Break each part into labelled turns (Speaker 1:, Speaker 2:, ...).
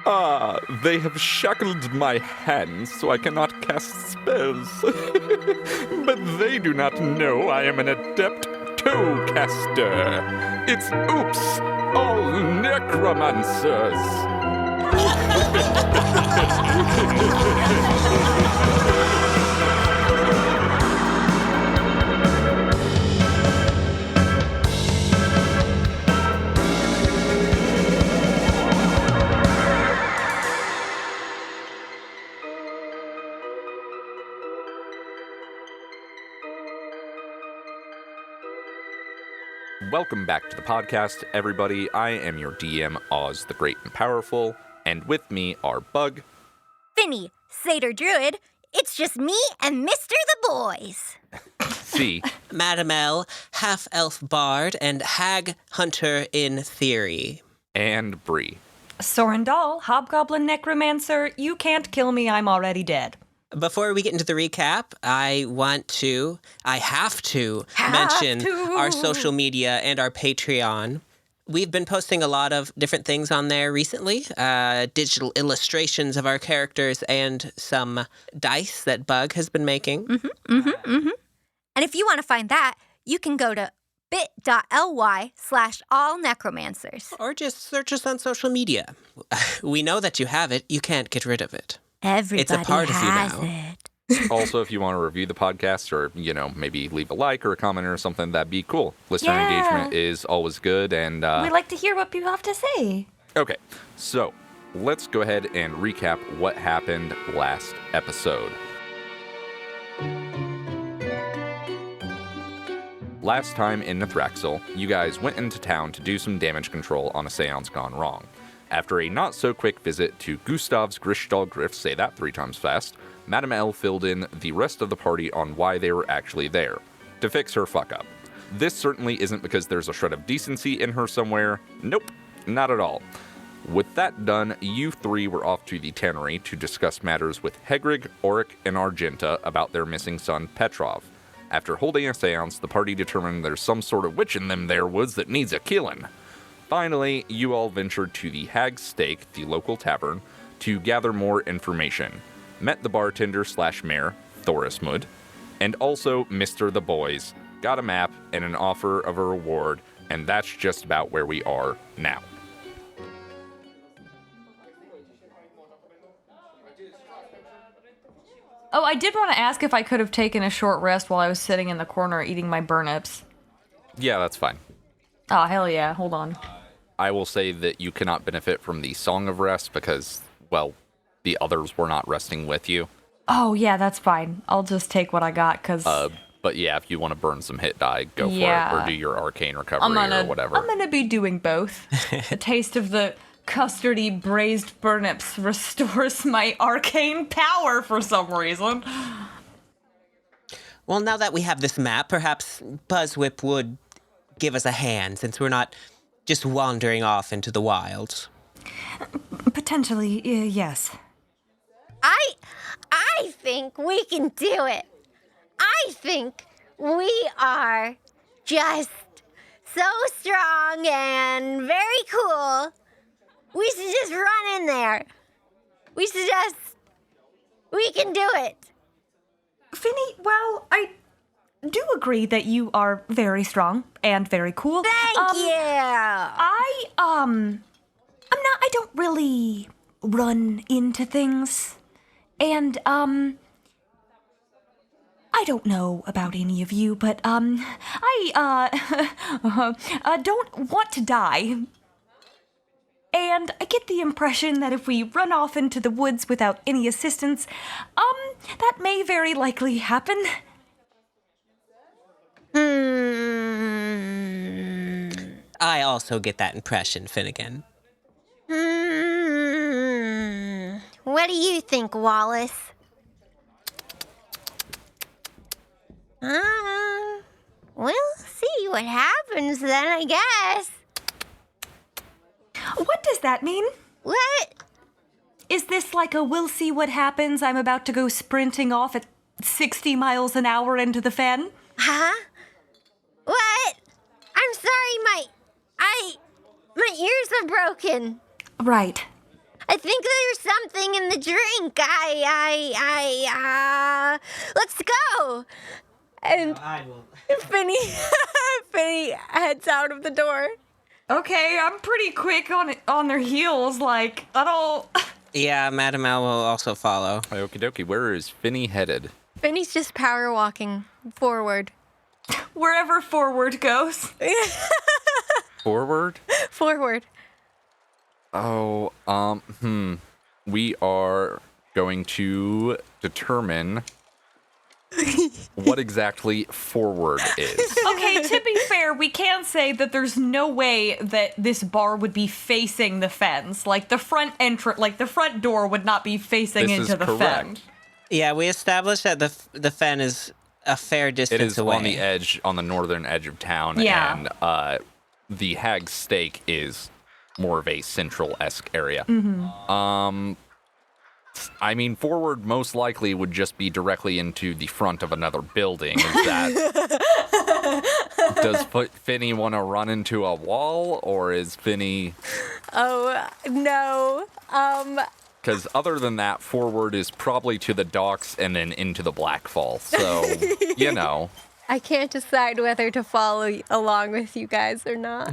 Speaker 1: They have shackled my hands so I cannot cast spells. But they do not know I am an adept toe caster. It's oops, all necromancers. Welcome back to the podcast, everybody. I am your DM, Oz the Great and Powerful, and with me are Bug,
Speaker 2: Finny, Satyr Druid. It's just me and Mr. the Boys.
Speaker 1: C,
Speaker 3: Madam L, half-elf bard, and hag hunter in theory.
Speaker 1: and Bree.
Speaker 4: Sorrin, hobgoblin necromancer, you can't kill me, I'm already dead.
Speaker 3: Before we get into the recap, I have to mention our social media and our Patreon. We've been posting a lot of different things on there recently, digital illustrations of our characters and some dice that Bug has been making.
Speaker 2: And if you want to find that, you can go to bit.ly/allnecromancers.
Speaker 3: Or just search us on social media. We know that you have it. You can't get rid of it.
Speaker 2: Everybody
Speaker 3: It's a part of you
Speaker 2: has
Speaker 3: now.
Speaker 2: it.
Speaker 1: Also, if you want to review the podcast or, maybe leave a like or a comment or something, that'd be cool. Listener engagement is always good, and...
Speaker 4: We like to hear what people have to say.
Speaker 1: Okay, so let's go ahead and recap what happened last episode. Last time in Nithraxel, you guys went into town to do some damage control on a seance gone wrong. After a not-so-quick visit to Gustav's Grishtal Grift, say that 3 times fast, Madame L filled in the rest of the party on why they were actually there, to fix her fuck-up. This certainly isn't because there's a shred of decency in her somewhere. Nope, not at all. With that done, you 3 were off to the tannery to discuss matters with Hegrig, Auric, and Argenta about their missing son, Petrov. After holding a seance, the party determined there's some sort of witch in them there woods that needs a killin'. Finally, you all ventured to the Hag's Stake, the local tavern, to gather more information. Met the bartender/mayor, Thorismud, and also Mr. the Boys. Got a map and an offer of a reward, and that's just about where we are now.
Speaker 4: Oh, I did want to ask if I could have taken a short rest while I was sitting in the corner eating my burnips.
Speaker 1: Yeah, that's fine.
Speaker 4: Oh, hell yeah, hold on.
Speaker 1: I will say that you cannot benefit from the Song of Rest because, well, the others were not resting with you.
Speaker 4: Oh, yeah, that's fine. I'll just take what I got, because...
Speaker 1: But yeah, if you want to burn some hit die, go for it,
Speaker 4: Yeah.
Speaker 1: or do your arcane recovery or whatever.
Speaker 4: I'm gonna be doing both. A taste of the custardy braised burnips restores my arcane power for some reason.
Speaker 3: Well, now that we have this map, perhaps Buzzwhip would give us a hand, since we're not just wandering off into the wilds.
Speaker 4: Potentially, yes.
Speaker 2: I think we can do it. I think we are just so strong and very cool. We should just run in there. We can do it.
Speaker 4: Finny, well, I do agree that you are very strong and very cool.
Speaker 2: Thank you.
Speaker 4: I don't really run into things. And, I don't know about any of you, but, I don't want to die. And I get the impression that if we run off into the woods without any assistance, that may very likely happen.
Speaker 3: I also get that impression, Finnegan.
Speaker 2: What do you think, Wallace? We'll see what happens then, I guess.
Speaker 4: What does that mean?
Speaker 2: What?
Speaker 4: Is this like a we'll see what happens, I'm about to go sprinting off at 60 miles an hour into the fen?
Speaker 2: Huh? What? I'm sorry, my ears are broken.
Speaker 4: Right.
Speaker 2: I think there's something in the drink. Let's go. And
Speaker 3: I will.
Speaker 2: Finny heads out of the door.
Speaker 4: Okay, I'm pretty quick on their heels. Like, I don't.
Speaker 3: Yeah, Madam L will also follow.
Speaker 1: Okie dokie. Where is Finny headed?
Speaker 2: Finny's just power walking forward.
Speaker 4: Wherever forward goes.
Speaker 1: Forward?
Speaker 2: Forward.
Speaker 1: Oh, we are going to determine what exactly forward is.
Speaker 4: Okay, to be fair, we can say that there's no way that this bar would be facing the fence. Like the front door would not be facing
Speaker 1: This
Speaker 4: into
Speaker 1: is
Speaker 4: the
Speaker 1: correct.
Speaker 4: fence.
Speaker 3: Yeah, we established that the fen is a fair distance
Speaker 1: It is
Speaker 3: away.
Speaker 1: on the edge, on the northern edge of town,
Speaker 4: Yeah.
Speaker 1: and the Hag's Stake is more of a central-esque area. I mean, forward most likely would just be directly into the front of another building. Is that... Does Finny want to run into a wall, or is Finny...
Speaker 2: Oh, no.
Speaker 1: Because other than that, forward is probably to the docks and then into the Blackfall. So, you know.
Speaker 2: I can't decide whether to follow along with you guys or not.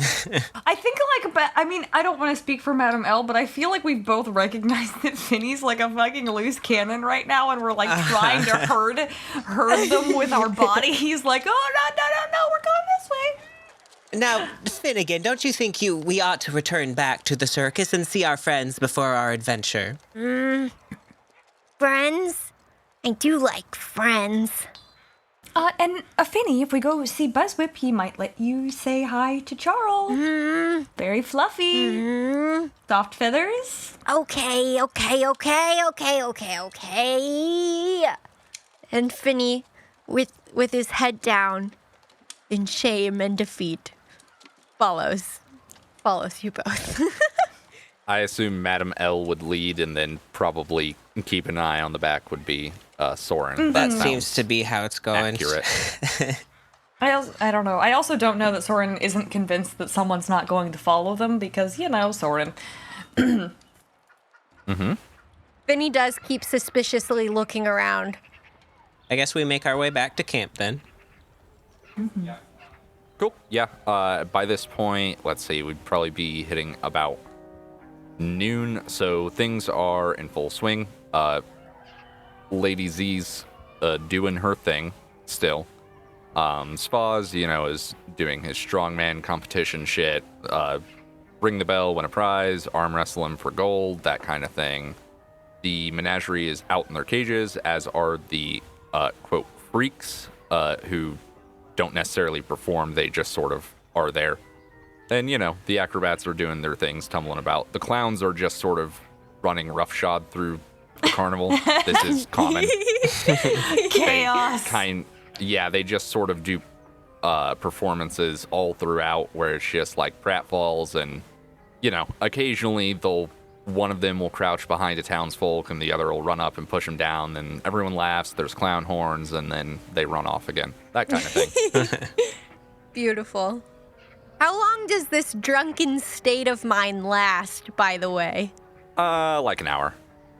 Speaker 4: I think I don't want to speak for Madam L, but I feel like we both recognize that Finny's like a fucking loose cannon right now, and we're like trying to herd them with our body. He's like, oh no, we're going this way.
Speaker 3: Now, Finnegan, don't you think we ought to return back to the circus and see our friends before our adventure?
Speaker 2: Friends? I do like friends.
Speaker 4: And Finny, if we go see Buzzwhip, he might let you say hi to Charles. Very fluffy. Soft feathers.
Speaker 2: Okay. And Finny, with his head down, in shame and defeat, follows you both.
Speaker 1: I assume Madam L would lead, and then probably keep an eye on the back would be Sorrin.
Speaker 3: That seems to be how it's going.
Speaker 1: accurate.
Speaker 4: I don't know. I also don't know that Sorrin isn't convinced that someone's not going to follow them because, Sorrin.
Speaker 2: Finny does keep suspiciously looking around.
Speaker 3: I guess we make our way back to camp then.
Speaker 1: Cool. Yeah. By this point, let's see, we'd probably be hitting about noon, so things are in full swing. Lady Z's doing her thing still. Spaz, is doing his strongman competition shit. Ring the bell, win a prize, arm wrestle him for gold, that kind of thing. The menagerie is out in their cages, as are the quote freaks, who don't necessarily perform, they just sort of are there. And, the acrobats are doing their things, tumbling about. The clowns are just sort of running roughshod through the carnival. This is common.
Speaker 4: Chaos.
Speaker 1: They just sort of do performances all throughout where it's just like pratfalls and, occasionally one of them will crouch behind a townsfolk and the other will run up and push him down. Then everyone laughs, there's clown horns, and then they run off again. That kind of thing.
Speaker 2: Beautiful. How long does this drunken state of mine last, by the way?
Speaker 1: Like an hour.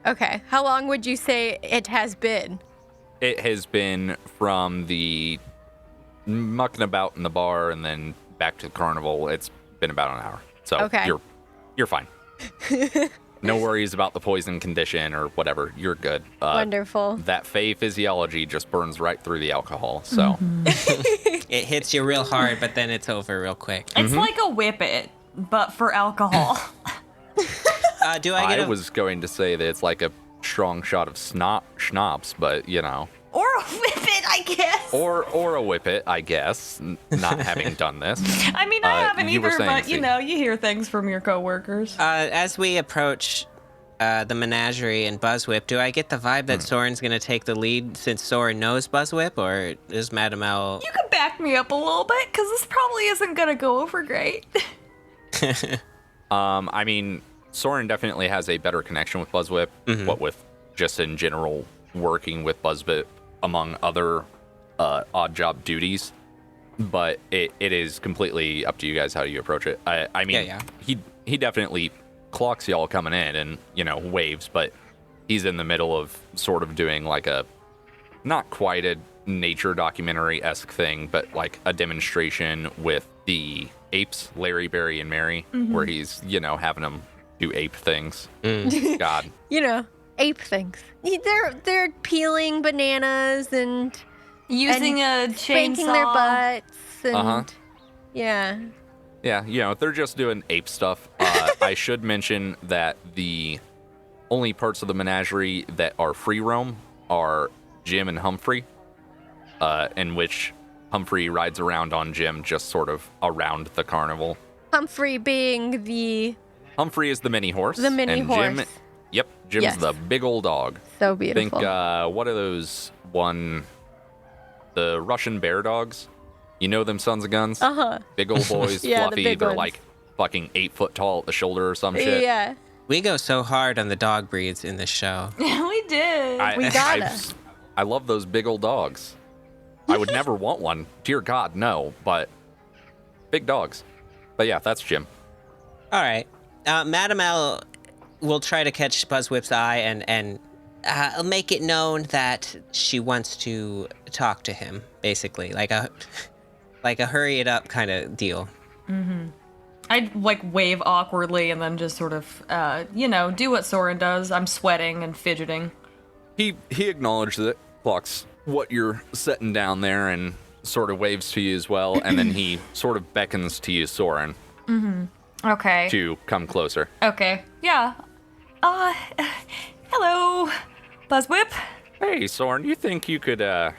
Speaker 2: Okay. How long would you say it has been?
Speaker 1: It has been from the mucking about in the bar and then back to the carnival. It's been about an hour. So
Speaker 2: Okay.
Speaker 1: you're fine. No worries about the poison condition or whatever. You're good.
Speaker 2: Wonderful.
Speaker 1: That Fey physiology just burns right through the alcohol. So
Speaker 3: It hits you real hard, but then it's over real quick.
Speaker 4: It's like a whip it, but for alcohol.
Speaker 3: Do I get
Speaker 1: I was going to say that it's like a strong shot of schnapps, but
Speaker 4: Or a whip it, I guess.
Speaker 1: or a whippet, I guess. Not having done this.
Speaker 4: I mean, I haven't
Speaker 1: you were
Speaker 4: either,
Speaker 1: saying,
Speaker 4: but
Speaker 1: Steve.
Speaker 4: you hear things from your coworkers.
Speaker 3: As we approach the menagerie and Buzzwhip, do I get the vibe that Sorrin's going to take the lead since Sorrin knows Buzzwhip, or is Madam L...
Speaker 4: You can back me up a little bit, because this probably isn't going to go over great.
Speaker 1: I mean, Sorrin definitely has a better connection with Buzzwhip, what with just in general working with Buzzwhip among other odd job duties. But it is completely up to you guys how you approach it. I mean,
Speaker 3: Yeah.
Speaker 1: he definitely clocks y'all coming in and, waves, but he's in the middle of sort of doing like a, not quite a nature documentary-esque thing, but like a demonstration with the apes, Larry, Barry, and Mary, where he's, having them do ape things. God.
Speaker 2: Ape things. They're peeling bananas and
Speaker 4: Using a
Speaker 2: spanking
Speaker 4: chainsaw.
Speaker 2: their butts and yeah.
Speaker 1: Yeah, they're just doing ape stuff. I should mention that the only parts of the menagerie that are free roam are Jim and Humphrey, in which Humphrey rides around on Jim just sort of around the carnival.
Speaker 2: Humphrey being the...
Speaker 1: Humphrey is the mini horse.
Speaker 2: The mini
Speaker 1: and
Speaker 2: horse.
Speaker 1: Jim's
Speaker 2: Yes.
Speaker 1: the big old dog.
Speaker 2: So beautiful.
Speaker 1: Think, what are those the Russian bear dogs? You know them sons of guns?
Speaker 2: Uh-huh.
Speaker 1: Big old boys,
Speaker 2: Yeah, the
Speaker 1: fluffy,
Speaker 2: big
Speaker 1: they're
Speaker 2: ones.
Speaker 1: like fucking 8 foot tall at the shoulder or some shit.
Speaker 2: Yeah.
Speaker 3: We go so hard on the dog breeds in this show.
Speaker 4: We did.
Speaker 2: We gotta.
Speaker 1: I love those big old dogs. I would never want one. Dear God, no. But big dogs. But yeah, that's Jim.
Speaker 3: All right. Madam L will try to catch Buzzwhip's eye and make it known that she wants to talk to him, basically. Like a hurry it up kind of deal.
Speaker 4: I'd wave awkwardly and then just sort of, do what Sorrin does. I'm sweating and fidgeting.
Speaker 1: He acknowledges it, clocks what you're setting down there, and sort of waves to you as well, and then he sort of beckons to you, Sorrin,
Speaker 4: Okay.
Speaker 1: to come closer.
Speaker 4: Okay. Yeah. Hello, Buzzwhip.
Speaker 1: Hey, Sorrin, you think you could go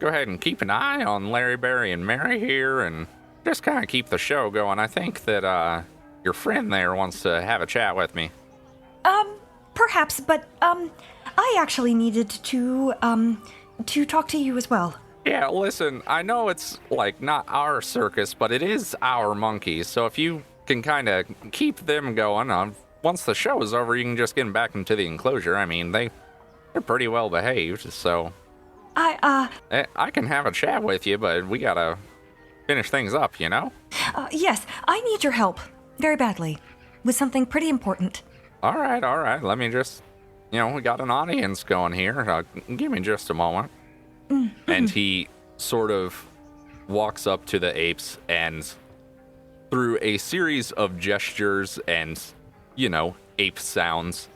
Speaker 1: ahead and keep an eye on Larry, Barry, and Mary here, and just kind of keep the show going? I think that your friend there wants to have a chat with me.
Speaker 4: Perhaps, but, I actually needed to talk to you as well.
Speaker 1: Yeah, listen, I know it's, not our circus, but it is our monkeys, so if you can kind of keep them going, once the show is over, you can just get them back into the enclosure. I mean, they're pretty well behaved, so... I can have a chat with you, but we gotta finish things up, you know?
Speaker 4: Yes, I need your help, very badly, with something pretty important.
Speaker 1: All right, let me just... we got an audience going here. Give me just a moment. And he sort of walks up to the apes and through a series of gestures and, ape sounds,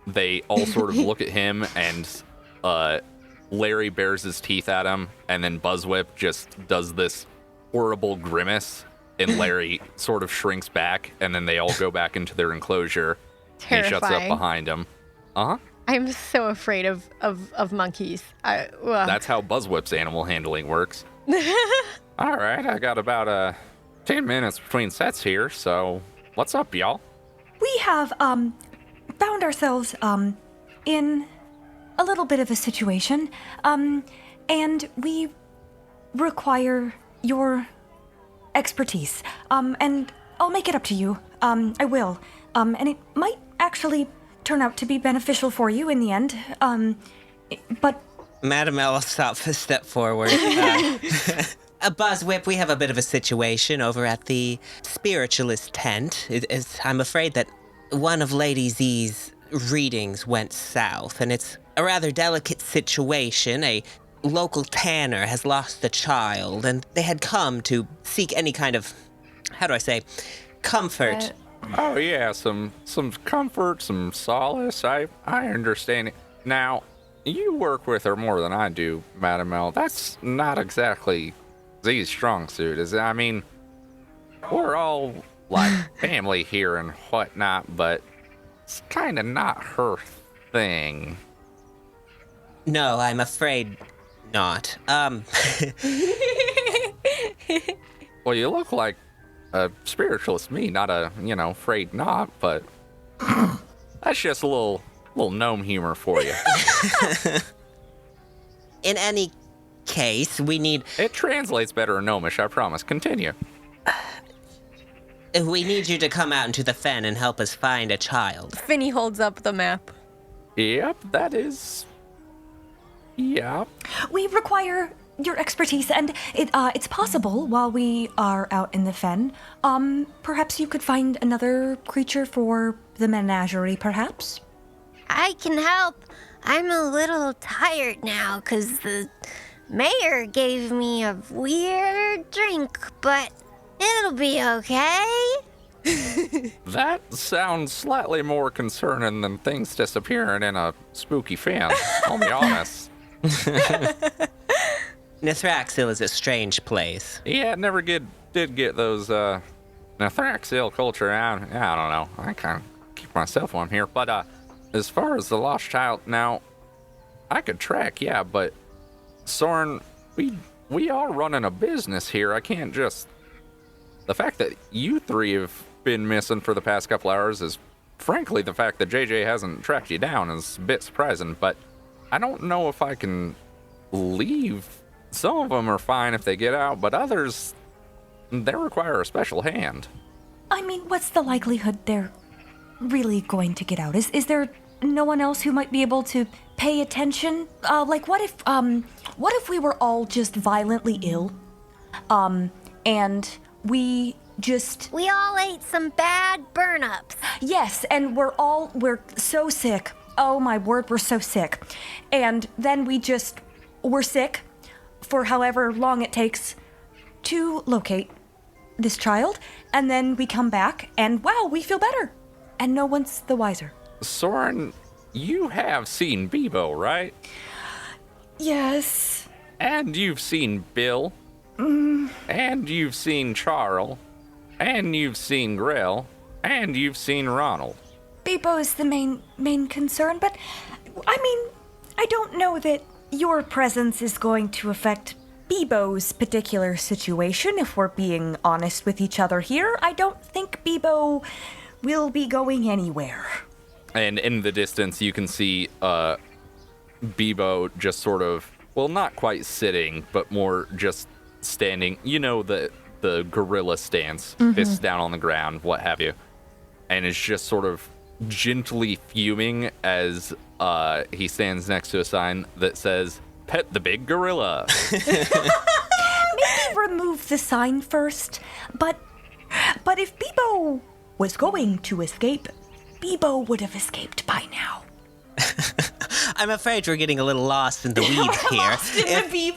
Speaker 1: they all sort of look at him, and Larry bares his teeth at him, and then Buzzwhip just does this horrible grimace, and Larry sort of shrinks back, and then they all go back into their enclosure. And he shuts up
Speaker 2: Terrifying.
Speaker 1: behind him. Uh-huh.
Speaker 2: I'm so afraid of monkeys.
Speaker 1: That's how Buzzwhip's animal handling works. All right, I got about 10 minutes between sets here, so what's up, y'all?
Speaker 4: We have, found ourselves, in a little bit of a situation, and we require your expertise, and I'll make it up to you. I will. And it might actually turn out to be beneficial for you in the end, but...
Speaker 3: Madam L will step forward. Buzzwhip, we have a bit of a situation over at the spiritualist tent. I'm afraid that one of Lady Z's readings went south, and it's a rather delicate situation. A local tanner has lost a child, and they had come to seek any kind of, comfort.
Speaker 1: Oh yeah, some comfort, some solace. I understand it. Now, you work with her more than I do, Madam L. That's not exactly Z's strong suit, is it? I mean, we're all family here and whatnot, but it's kind of not her thing.
Speaker 3: No, I'm afraid not.
Speaker 1: Well, you look like a spiritualist to me, not a, afraid not, but that's just a little gnome humor for you.
Speaker 3: In any case, we need
Speaker 1: It translates better in gnomish, I promise. Continue.
Speaker 3: you to come out into the fen and help us find a child.
Speaker 2: Finny holds up the map.
Speaker 1: Yep, that is... Yep.
Speaker 4: We require your expertise, and it's possible while we are out in the fen, perhaps you could find another creature for the menagerie, perhaps?
Speaker 2: I can help. I'm a little tired now because the mayor gave me a weird drink, but it'll be okay.
Speaker 1: That sounds slightly more concerning than things disappearing in a spooky fan. I'll be honest.
Speaker 3: Nithraxil is a strange place.
Speaker 1: Yeah, I never did get those Nithraxil culture out. Yeah, I don't know. I kind of keep myself on here. But as far as the lost child, now, I could track, yeah, but Sorrin, we are running a business here. I can't just... The fact that you three have been missing for the past couple hours is, frankly, the fact that JJ hasn't tracked you down is a bit surprising, but I don't know if I can leave. Some of them are fine if they get out, but others, they require a special hand.
Speaker 4: I mean, what's the likelihood they're really going to get out? Is there no one else who might be able to pay attention? Like, what if we were all just violently ill? And we
Speaker 2: all ate some bad burn-ups.
Speaker 4: Yes, and we're so sick. Oh my word, we're so sick. And then we're sick for however long it takes to locate this child, and then we come back, and wow, we feel better. And no one's the wiser.
Speaker 1: Sorrin, you have seen Bebo, right?
Speaker 4: Yes.
Speaker 1: And you've seen Bill. And you've seen Charles. And you've seen Grell. And you've seen Ronald.
Speaker 4: Bebo is the main concern, but I mean, I don't know that your presence is going to affect Bebo's particular situation, if we're being honest with each other here. I don't think Bebo will be going anywhere.
Speaker 1: And in the distance, you can see Bebo just sort of, well, not quite sitting, but more just standing. You know, the gorilla stance, fists down on the ground, what have you. And is just sort of gently fuming as he stands next to a sign that says, "Pet the big gorilla."
Speaker 4: Maybe remove the sign first, but if Bebo was going to escape, Bebo would have escaped by now.
Speaker 3: I'm afraid we're getting a little lost in the weeds here.
Speaker 4: Lost in the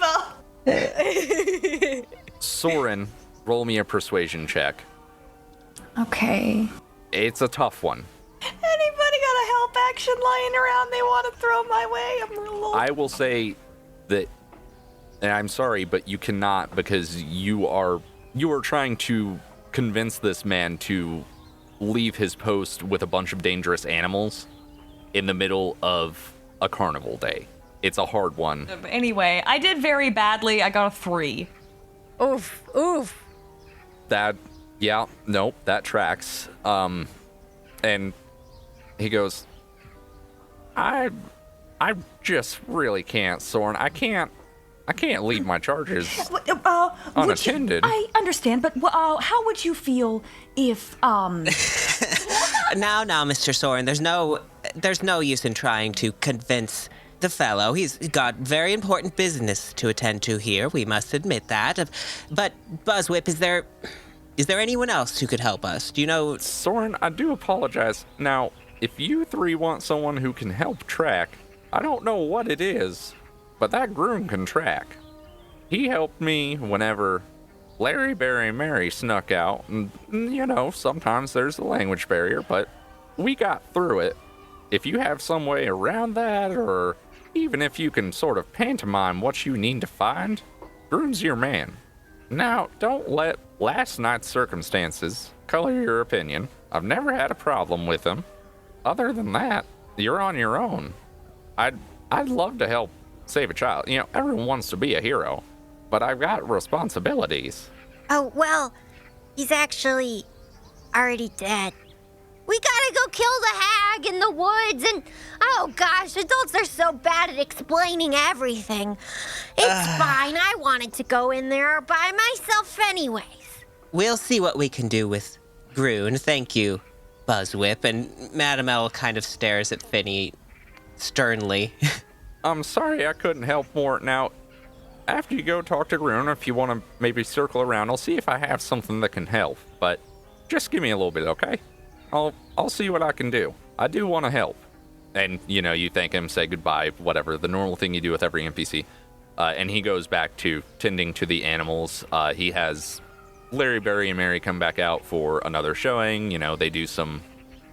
Speaker 4: Bebo.
Speaker 1: Sorrin, roll me a persuasion check.
Speaker 4: Okay.
Speaker 1: It's a tough one.
Speaker 4: Anybody got a help action lying around they want to throw my way? I'm a little...
Speaker 1: I will say that, and I'm sorry, but you cannot, because you are trying to convince this man to leave his post with a bunch of dangerous animals in the middle of a carnival day. It's a hard one.
Speaker 4: Anyway, I did very badly. I got a 3.
Speaker 2: Oof.
Speaker 1: That tracks. And he goes, I just really can't, Sorrin. I can't leave my charges unattended.
Speaker 4: I understand, but how would you feel if
Speaker 3: Now, Mr. Sorrin, there's no use in trying to convince the fellow. He's got very important business to attend to here. We must admit that. But Buzzwhip, is there anyone else who could help us? Do you know?
Speaker 1: Sorrin, I do apologize. Now, if you three want someone who can help track, I don't know what it is, but that groom can track. He helped me whenever Larry, Barry, and Mary snuck out, and, you know, sometimes there's a language barrier, but we got through it. If you have some way around that, or even if you can sort of pantomime what you need to find, groom's your man. Now, don't let last night's circumstances color your opinion. I've never had a problem with them. Other than that, you're on your own. I'd love to help save a child. You know, everyone wants to be a hero, but I've got responsibilities.
Speaker 2: Oh, well, he's actually already dead. We gotta go kill the hag in the woods, and oh gosh, adults are so bad at explaining everything. It's fine, I wanted to go in there by myself anyways.
Speaker 3: We'll see what we can do with Groon. Thank you, Buzzwhip. And Madame L kind of stares at Finny sternly.
Speaker 1: I'm sorry I couldn't help more. Now, after you go talk to Groon, if you want to maybe circle around, I'll see if I have something that can help. But just give me a little bit, okay? I'll see what I can do. I do want to help. And, you thank him, say goodbye, whatever, the normal thing you do with every NPC. And he goes back to tending to the animals. He has Larry, Barry, and Mary come back out for another showing. They do some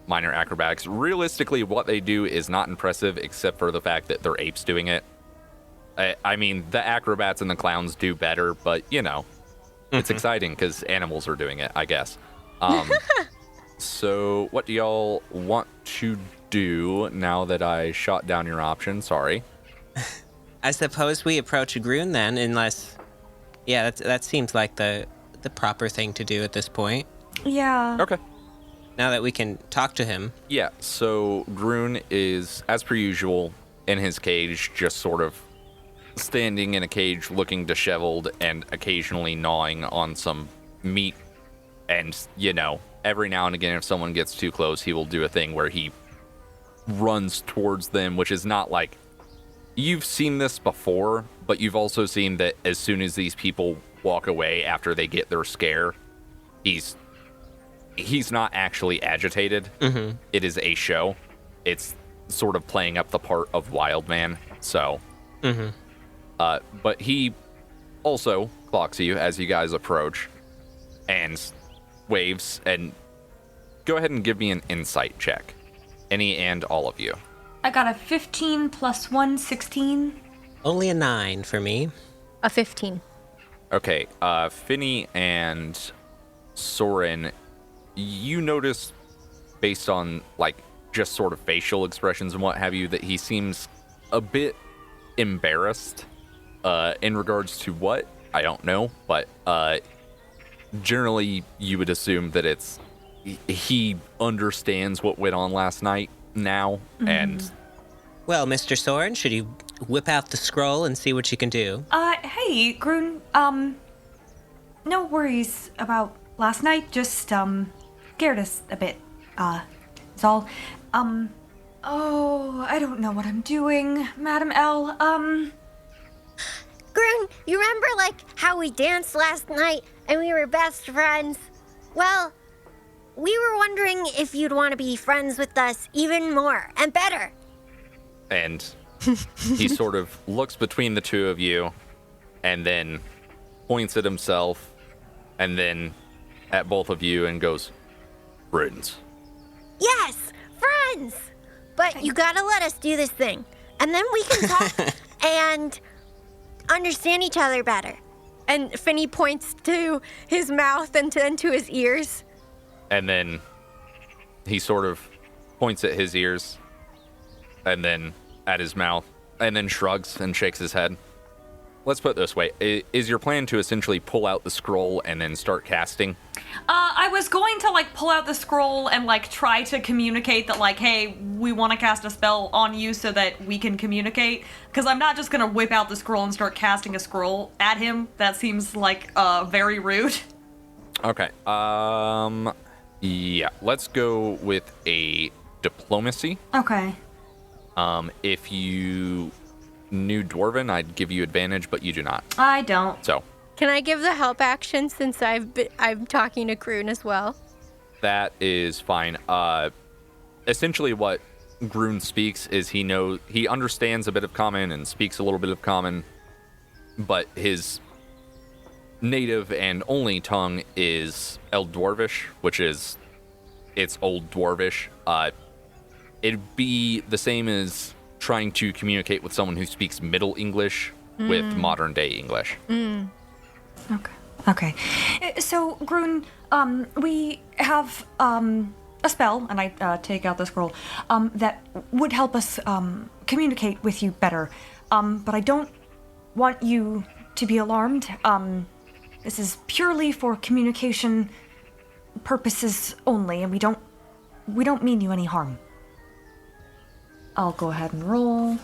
Speaker 1: minor acrobatics. Realistically, what they do is not impressive, except for the fact that they're apes doing it. I mean, the acrobats and the clowns do better, but, it's exciting because animals are doing it, I guess. So what do y'all want to do now that I shot down your option? Sorry.
Speaker 3: I suppose we approach Groon then, unless... Yeah, that seems like the proper thing to do at this point.
Speaker 4: Yeah.
Speaker 1: Okay.
Speaker 3: Now that we can talk to him.
Speaker 1: Yeah, so Groon is, as per usual, in his cage, just sort of standing in a cage looking disheveled and occasionally gnawing on some meat. And, every now and again, if someone gets too close, he will do a thing where he runs towards them, which is not like... You've seen this before, but you've also seen that as soon as these people walk away after they get their scare, he's not actually agitated. Mm-hmm. It is a show. It's sort of playing up the part of Wild Man. So, but he also clocks you as you guys approach and waves. And go ahead and give me an insight check. Any and all of you.
Speaker 4: I got a 15 plus 1, 16.
Speaker 3: Only a 9 for me.
Speaker 2: A 15.
Speaker 1: Okay, Finny and Sorrin, you notice, based on, just sort of facial expressions and what have you, that he seems a bit embarrassed, in regards to what? I don't know, but, generally, you would assume that he understands what went on last night now, and...
Speaker 3: Well, Mr. Sorrin, should you whip out the scroll and see what you can do?
Speaker 4: Hey, Groon, no worries about last night, just, scared us a bit, it's all. I don't know what I'm doing, Madam L,
Speaker 2: Groon, you remember, how we danced last night and we were best friends? Well, we were wondering if you'd want to be friends with us even more and better.
Speaker 1: And he sort of looks between the two of you and then points at himself and then at both of you and goes, friends.
Speaker 2: Yes, friends! But you gotta let us do this thing. And then we can talk and understand each other better. And Finny points to his mouth and then to his ears.
Speaker 1: And then he sort of points at his ears and then at his mouth and then shrugs and shakes his head. Let's put it this way. Is your plan to essentially pull out the scroll and then start casting?
Speaker 4: I was going to, pull out the scroll and, try to communicate that, hey, we want to cast a spell on you so that we can communicate. Because I'm not just going to whip out the scroll and start casting a scroll at him. That seems, very rude.
Speaker 1: Okay. Yeah. Let's go with a diplomacy.
Speaker 4: Okay.
Speaker 1: If you knew Dwarven, I'd give you advantage, but you do not.
Speaker 4: I don't.
Speaker 1: So.
Speaker 2: Can I give the help action since I'm talking to Groon as well?
Speaker 1: That is fine. Essentially what Groon speaks is he understands a bit of Common and speaks a little bit of Common, but his native and only tongue is Eldwarvish, which is it's Old Dwarvish. It'd be the same as trying to communicate with someone who speaks Middle English with modern day English.
Speaker 4: Okay. So, Groon, we have a spell, and I take out the scroll, that would help us communicate with you better. But I don't want you to be alarmed. This is purely for communication purposes only, and we don't mean you any harm. I'll go ahead and roll.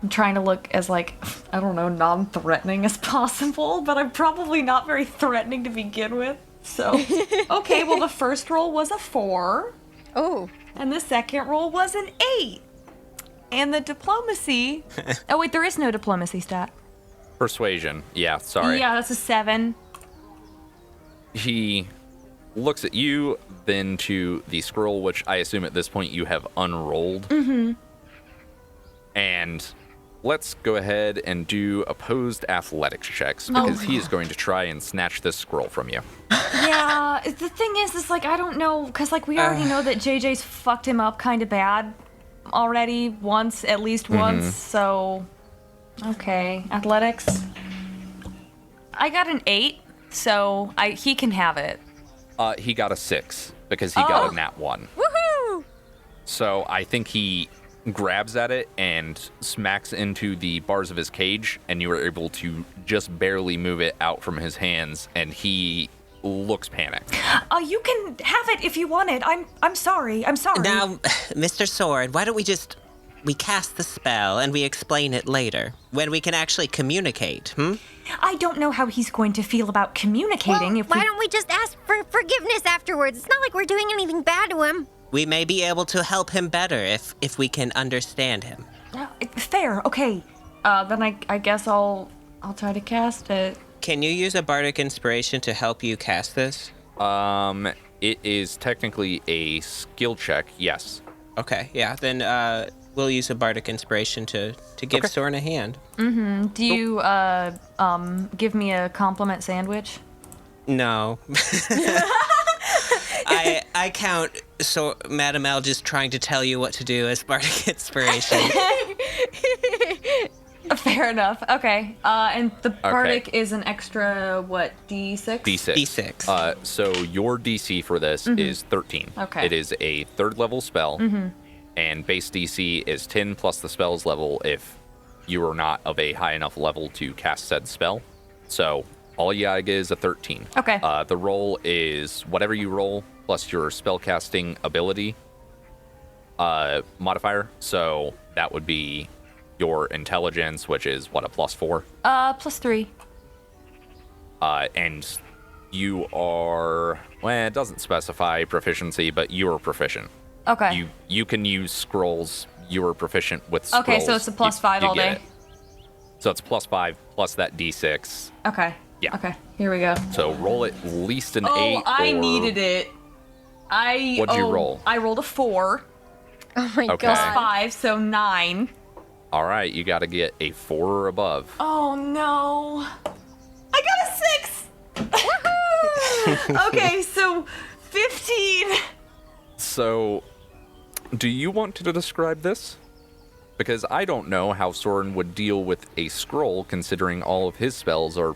Speaker 4: I'm trying to look as, non-threatening as possible, but I'm probably not very threatening to begin with. So, okay, well, the first roll was a 4.
Speaker 2: Oh.
Speaker 4: And the second roll was an 8. And the diplomacy... Oh, wait, there is no diplomacy stat.
Speaker 1: Persuasion. Yeah, sorry.
Speaker 4: Yeah, that's a 7.
Speaker 1: He looks at you, then to the scroll, which I assume at this point you have unrolled. Mm-hmm. And let's go ahead and do opposed athletics checks, because he is going to try and snatch this scroll from you.
Speaker 4: Yeah, the thing is like, I don't know, because, like, we already know that JJ's fucked him up kind of bad already at least once, so... Okay, athletics. I got an 8, so he can have it.
Speaker 1: He got a 6, because he got a nat 1.
Speaker 2: Woohoo!
Speaker 1: So I think he grabs at it and smacks into the bars of his cage, and you are able to just barely move it out from his hands, and he looks panicked.
Speaker 4: You can have it if you want it. I'm sorry.
Speaker 3: Now, Mr. Sorrin, why don't we cast the spell and we explain it later, when we can actually communicate,
Speaker 4: I don't know how he's going to feel about communicating
Speaker 2: Well, why don't we just ask for forgiveness afterwards? It's not like we're doing anything bad to him.
Speaker 3: We may be able to help him better if we can understand him.
Speaker 4: Fair, okay. Then I guess I'll try to cast it.
Speaker 3: Can you use a bardic inspiration to help you cast this?
Speaker 1: It is technically a skill check, yes.
Speaker 3: Okay, yeah, then we'll use a bardic inspiration to give Sorrin a hand.
Speaker 4: Do you give me a compliment sandwich?
Speaker 3: No. I count Madam L just trying to tell you what to do as bardic inspiration.
Speaker 4: Fair enough. Okay. And the bardic is an extra, what, D6?
Speaker 1: D6. So your DC for this is 13.
Speaker 4: Okay.
Speaker 1: It is a 3rd level spell, and base DC is 10 plus the spell's level if you are not of a high enough level to cast said spell. So all you gotta get is a 13.
Speaker 4: Okay.
Speaker 1: The roll is whatever you roll plus your spellcasting ability modifier. So that would be your intelligence, which is what, a +4?
Speaker 4: +3.
Speaker 1: And you are, well, it doesn't specify proficiency, but you are proficient.
Speaker 4: Okay.
Speaker 1: You can use scrolls. You are proficient with scrolls.
Speaker 4: Okay, so it's a +5 all day.
Speaker 1: It. So it's +5 plus that D6.
Speaker 4: Okay.
Speaker 1: Yeah.
Speaker 4: Okay, here we go.
Speaker 1: So roll at least an 8.
Speaker 4: Oh, I needed it.
Speaker 1: What'd you roll?
Speaker 4: I rolled a 4.
Speaker 2: Oh my
Speaker 1: Okay.
Speaker 2: god.
Speaker 4: +5, so 9.
Speaker 1: All right, you got to get a 4 or above.
Speaker 4: Oh no. I got a 6! Okay, so 15.
Speaker 1: So, do you want to describe this? Because I don't know how Sorrin would deal with a scroll, considering all of his spells are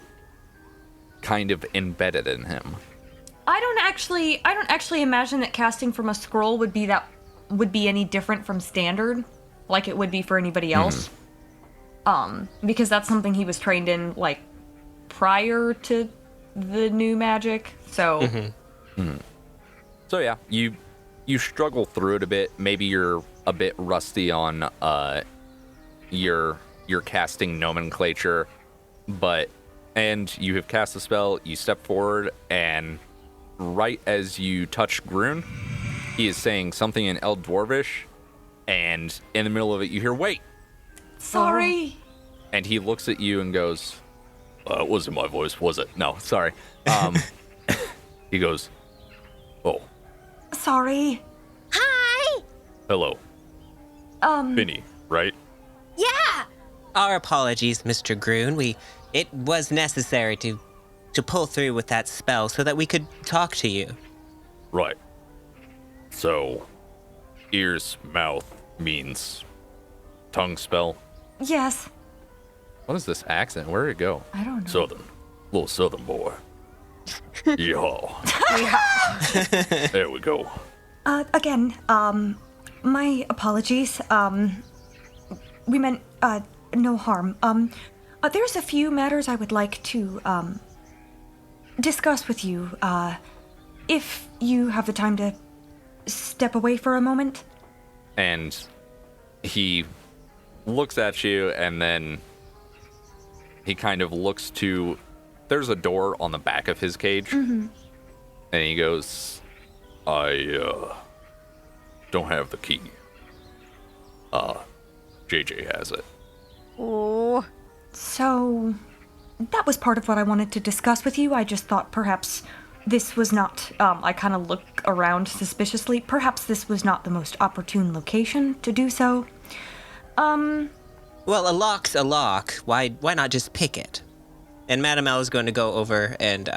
Speaker 1: kind of embedded in him.
Speaker 4: I don't actually imagine that casting from a scroll would be any different from standard, like it would be for anybody else. Because that's something he was trained in, like, prior to the new magic. So
Speaker 1: So yeah, you struggle through it a bit. Maybe you're a bit rusty on your casting nomenclature, and you have cast the spell. You step forward, and right as you touch Grun, he is saying something in Eld Dwarvish, and in the middle of it, you hear, "Wait!"
Speaker 4: sorry.
Speaker 1: And he looks at you and goes, "It wasn't my voice, was it?" No, sorry. He goes, "Oh,
Speaker 4: Sorry.
Speaker 2: Hi!
Speaker 1: hello, Finny, right?"
Speaker 2: Yeah!
Speaker 3: Our apologies, Mr. Grun. It was necessary to pull through with that spell so that we could talk to you.
Speaker 1: Right. So, ears, mouth means tongue spell.
Speaker 4: Yes.
Speaker 1: What is this accent? Where did it go?
Speaker 4: I don't know.
Speaker 1: Southern. Little southern boy. Yeehaw. There we go.
Speaker 4: Again, my apologies. We meant, no harm. There's a few matters I would like to, discuss with you, if you have the time to step away for a moment.
Speaker 1: And he looks at you, and then he kind of looks to... There's a door on the back of his cage. And he goes, "I, don't have the key. JJ has it."
Speaker 2: Oh.
Speaker 4: So, that was part of what I wanted to discuss with you. I just thought perhaps this was not, I kind of look around suspiciously. Perhaps this was not the most opportune location to do so.
Speaker 3: Well, a lock's a lock. Why not just pick it? And Madame L is going to go over and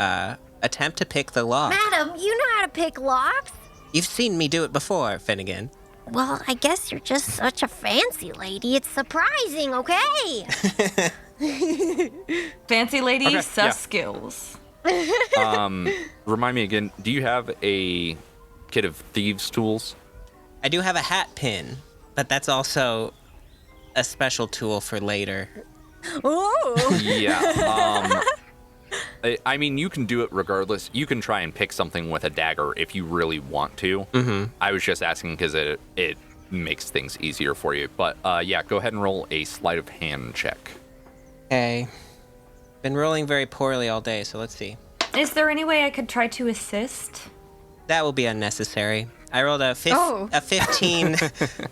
Speaker 3: attempt to pick the lock.
Speaker 2: Madam, you know how to pick locks?
Speaker 3: You've seen me do it before, Finnegan.
Speaker 2: Well, I guess you're just such a fancy lady. It's surprising, okay?
Speaker 4: Fancy lady,
Speaker 1: Okay, yeah.
Speaker 4: skills.
Speaker 1: Remind me again, do you have a kit of thieves' tools?
Speaker 3: I do have a hat pin, but that's also a special tool for later.
Speaker 2: Ooh.
Speaker 1: Yeah. I mean, you can do it regardless. You can try and pick something with a dagger if you really want to. Mm-hmm. I was just asking because it makes things easier for you. But yeah, go ahead and roll a sleight of hand check.
Speaker 3: Okay. Been rolling very poorly all day, so let's see.
Speaker 4: Is there any way I could try to assist?
Speaker 3: That will be unnecessary. I rolled a 15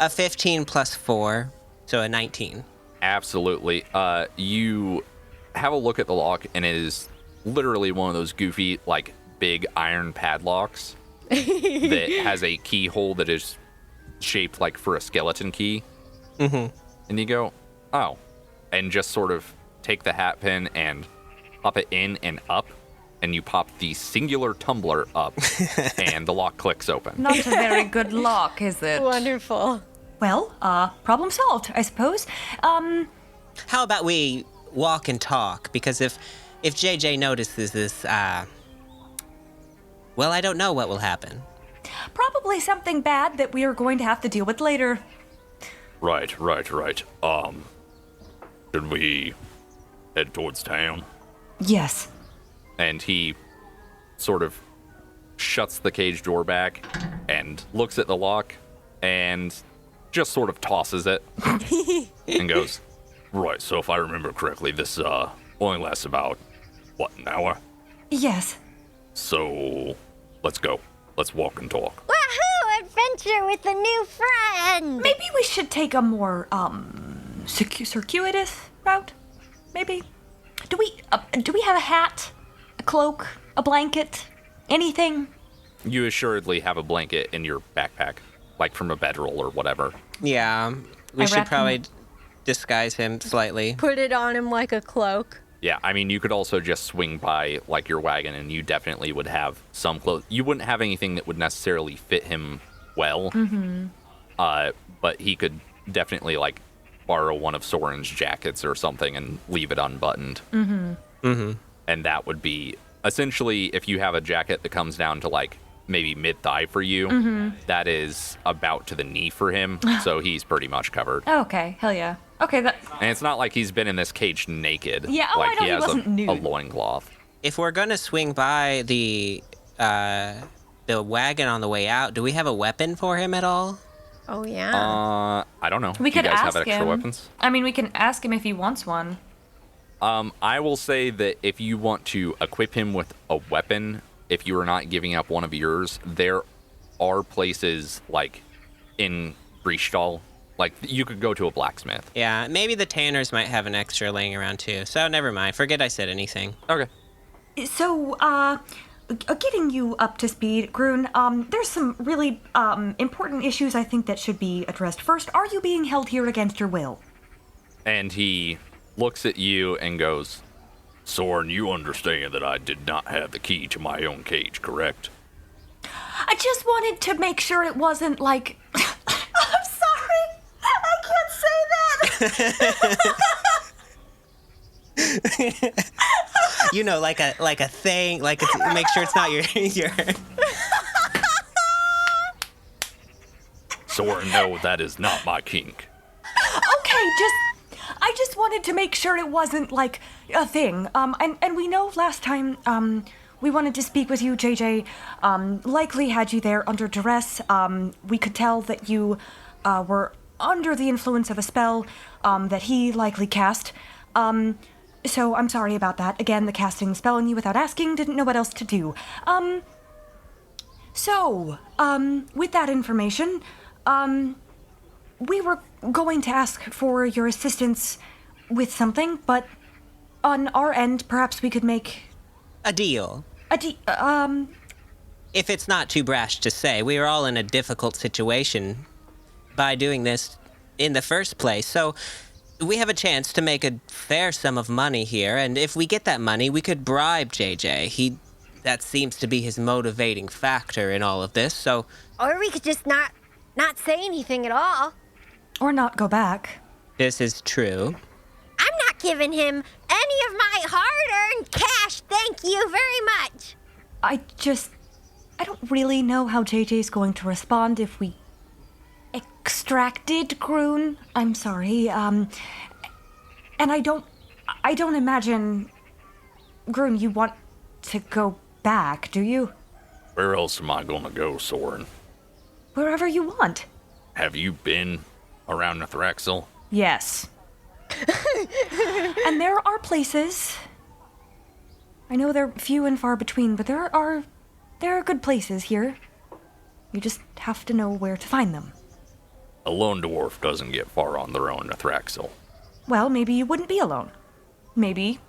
Speaker 3: a 15 plus 4, so a 19.
Speaker 1: Absolutely. You have a look at the lock, and it is literally one of those goofy, like, big iron padlocks that has a keyhole that is shaped like for a skeleton key. Mm-hmm. And you go, oh, and just sort of take the hat pin and pop it in and up, and you pop the singular tumbler up, and the lock clicks open.
Speaker 4: Not a very good lock, is it?
Speaker 2: Wonderful.
Speaker 4: Well, problem solved, I suppose.
Speaker 3: How about we walk and talk? Because if JJ notices this, well, I don't know what will happen.
Speaker 4: Probably something bad that we are going to have to deal with later.
Speaker 5: Right. Should we head towards town?
Speaker 4: Yes.
Speaker 1: And he sort of shuts the cage door back and looks at the lock and just sort of tosses it and goes,
Speaker 5: Right, so if I remember correctly, this only lasts about, what, an hour?
Speaker 4: Yes.
Speaker 5: So, let's go. Let's walk and talk.
Speaker 2: Wahoo! Adventure with a new friend!
Speaker 4: Maybe we should take a more, circuitous route? Maybe? Do we have a hat? A cloak? A blanket? Anything?
Speaker 1: you assuredly have a blanket in your backpack, like from a bedroll or whatever.
Speaker 3: Yeah, we
Speaker 4: I
Speaker 3: should
Speaker 4: wrap
Speaker 3: probably disguise him slightly.
Speaker 2: Put it on him like a cloak.
Speaker 1: Yeah, I mean, you could also just swing by, like, your wagon, and you definitely would have some clothes. You wouldn't have anything that would necessarily fit him well, but he could definitely, like, borrow one of Sorrin's jackets or something and leave it unbuttoned. And that would be, essentially, if you have a jacket that comes down to, like, maybe mid-thigh for you, that is about to the knee for him, so he's pretty much covered.
Speaker 4: Oh, okay, hell yeah. Okay, that.
Speaker 1: And it's not like he's been in this cage naked.
Speaker 4: Yeah, oh,
Speaker 1: like
Speaker 4: I know
Speaker 1: he
Speaker 4: he
Speaker 1: has
Speaker 4: wasn't nude.
Speaker 1: a loincloth.
Speaker 3: If we're gonna swing by the wagon on the way out, do we have a weapon for him at all?
Speaker 2: Oh, yeah.
Speaker 1: I don't know.
Speaker 4: We
Speaker 1: Do you
Speaker 4: could
Speaker 1: guys
Speaker 4: ask
Speaker 1: have extra
Speaker 4: him.
Speaker 1: weapons?
Speaker 4: I mean, we can ask him if he wants one.
Speaker 1: I will say that if you want to equip him with a weapon, if you are not giving up one of yours, there are places like in Bristol, like you could go to a blacksmith.
Speaker 3: Yeah, maybe the tanners might have an extra laying around too. So never mind. Forget I said anything.
Speaker 1: Okay.
Speaker 4: So, getting you up to speed, Groon, there's some really, important issues I think that should be addressed. First, are you being held here against your will?
Speaker 1: And he looks at you and goes,
Speaker 5: Sorrin, you understand that I did not have the key to my own cage, correct?
Speaker 4: I just wanted to make sure it wasn't like... I'm sorry! I can't say that!
Speaker 3: You know, like a thing, like it's, make sure it's not your.
Speaker 5: Sorrin, no, that is not my kink.
Speaker 4: Okay, I just wanted to make sure it wasn't like a thing. And we know last time, we wanted to speak with you, JJ, likely had you there under duress. We could tell that you, were under the influence of a spell, that he likely cast. So I'm sorry about that. Again, the casting the spell on you without asking, didn't know what else to do. With that information, we were going to ask for your assistance with something, but on our end, perhaps we could make
Speaker 3: A deal. If it's not too brash to say, we are all in a difficult situation by doing this in the first place. So we have a chance to make a fair sum of money here, and if we get that money, we could bribe JJ. That seems to be his motivating factor in all of this, so...
Speaker 2: Or we could just not say anything at all.
Speaker 4: Or not go back.
Speaker 3: This is true.
Speaker 2: I'm not giving him any of my hard-earned cash, thank you very much.
Speaker 4: I don't really know how JJ's going to respond if we extracted Groon. I'm sorry, and I don't imagine, Groon, you want to go back, do you?
Speaker 5: Where else am I gonna go, Sorrin?
Speaker 4: Wherever you want.
Speaker 5: Have you been around Nithraxel?
Speaker 4: Yes. And there are places. I know they're few and far between, but there are good places here. You just have to know where to find them.
Speaker 5: A lone dwarf doesn't get far on their own, Nithraxel.
Speaker 4: Well, maybe you wouldn't be alone. Maybe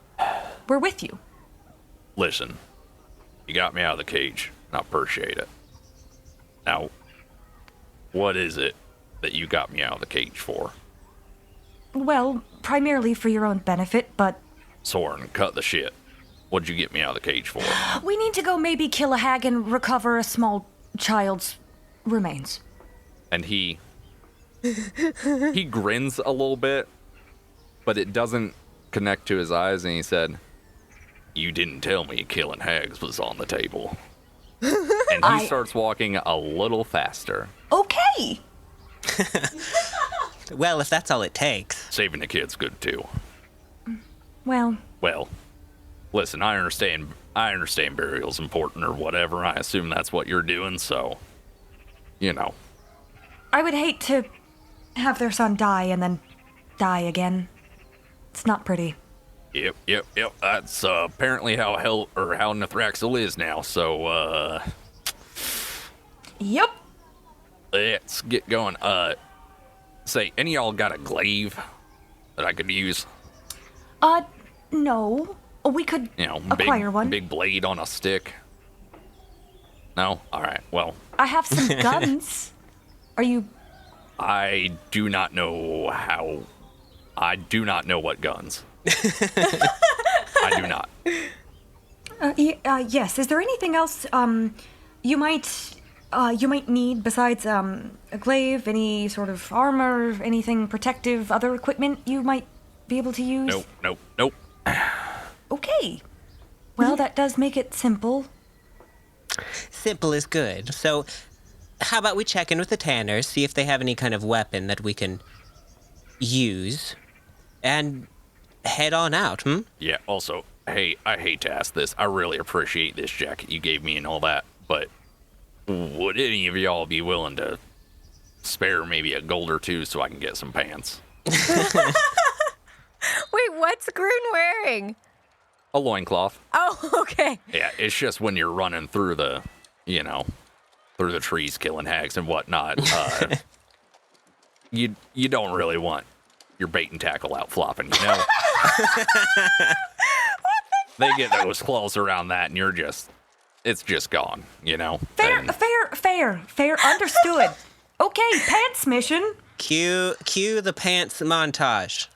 Speaker 4: we're with you.
Speaker 5: Listen, you got me out of the cage, and I appreciate it. Now, what is it that you got me out of the cage for?
Speaker 4: Well, primarily for your own benefit, but...
Speaker 5: Sorrin, cut the shit. What'd you get me out of the cage for?
Speaker 4: We need to go maybe kill a hag and recover a small child's remains.
Speaker 1: And he grins a little bit, but it doesn't connect to his eyes, and he said,
Speaker 5: You didn't tell me killing hags was on the table.
Speaker 1: And he starts walking a little faster.
Speaker 4: Okay!
Speaker 3: Well, if that's all it takes.
Speaker 5: Saving the kid's good too.
Speaker 4: Well,
Speaker 5: Listen, I understand burial's important or whatever. I assume that's what you're doing, so, you know.
Speaker 4: I would hate to have their son die and then die again. It's not pretty.
Speaker 5: Yep. That's apparently how Nithraxel is now, so,
Speaker 4: Yep.
Speaker 5: let's get going. Say, any of y'all got a glaive that I could use?
Speaker 4: No. We could acquire one.
Speaker 5: Big blade on a stick? No? Alright, well.
Speaker 4: I have some guns. Are you...
Speaker 5: I do not know what guns. I do not.
Speaker 4: Yes. Is there anything else, you might need besides, a glaive, any sort of armor, anything protective, other equipment you might be able to use?
Speaker 5: Nope.
Speaker 4: Okay. Well, that does make it simple.
Speaker 3: Simple is good. So, how about we check in with the tanners, see if they have any kind of weapon that we can use, and head on out,
Speaker 5: Yeah, also, hey, I hate to ask this. I really appreciate this jacket you gave me and all that, but would any of y'all be willing to spare maybe a gold or two so I can get some pants?
Speaker 2: Wait, what's Groon wearing?
Speaker 1: A loincloth.
Speaker 2: Oh, okay.
Speaker 5: Yeah, it's just when you're running through the, through the trees killing hags and whatnot, you don't really want your bait and tackle out flopping, you know? They get those claws around that and it's just gone, you know?
Speaker 4: Fair. Understood. Okay, pants mission.
Speaker 3: Cue the pants montage.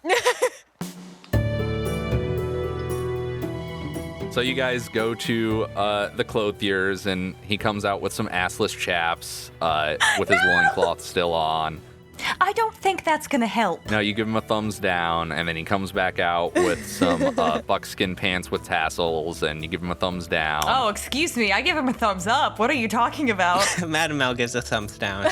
Speaker 1: So you guys go to the clothiers, and he comes out with some assless chaps with his loincloth still on.
Speaker 4: I don't think that's gonna help.
Speaker 1: No, you give him a thumbs down, and then he comes back out with some buckskin pants with tassels, and you give him a thumbs down.
Speaker 4: Oh, excuse me. I give him a thumbs up. What are you talking about?
Speaker 3: Madam L gives a thumbs down.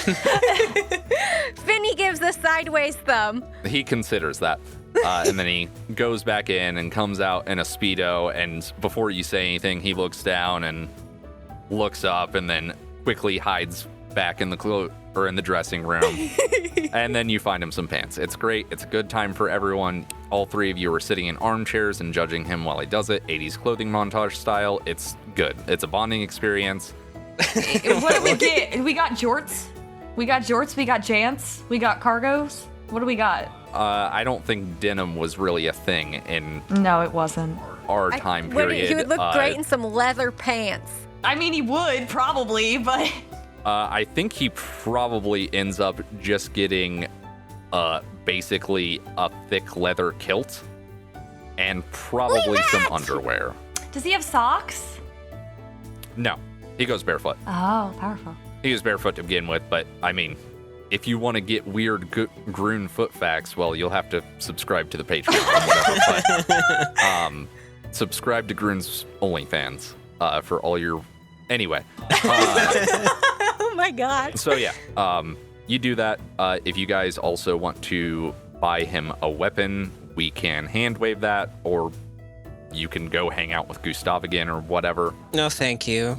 Speaker 2: Finny gives a sideways thumb.
Speaker 1: He considers that. And then he goes back in and comes out in a Speedo, and before you say anything, he looks down and looks up and then quickly hides back in the dressing room. And then you find him some pants. It's great. It's a good time for everyone. All three of you are sitting in armchairs and judging him while he does it, 80s clothing montage style. It's good. It's a bonding experience.
Speaker 4: What do we get? We got jorts. We got jants. We got cargos. What do we got?
Speaker 1: I don't think denim was really a thing in
Speaker 4: No, it wasn't.
Speaker 1: our time period.
Speaker 2: He would look great in some leather pants.
Speaker 4: I mean, he would, probably, but...
Speaker 1: I think he probably ends up just getting basically a thick leather kilt and probably some underwear.
Speaker 4: Does he have socks?
Speaker 1: No, he goes barefoot.
Speaker 4: Oh, powerful.
Speaker 1: He was barefoot to begin with, but I mean, if you want to get weird Groon foot facts, well, you'll have to subscribe to the Patreon or whatever. But, subscribe to Groon's OnlyFans for all your... Anyway.
Speaker 2: Oh my god.
Speaker 1: So yeah, you do that. If you guys also want to buy him a weapon, we can hand wave that, or you can go hang out with Gustav again or whatever.
Speaker 3: No, thank you.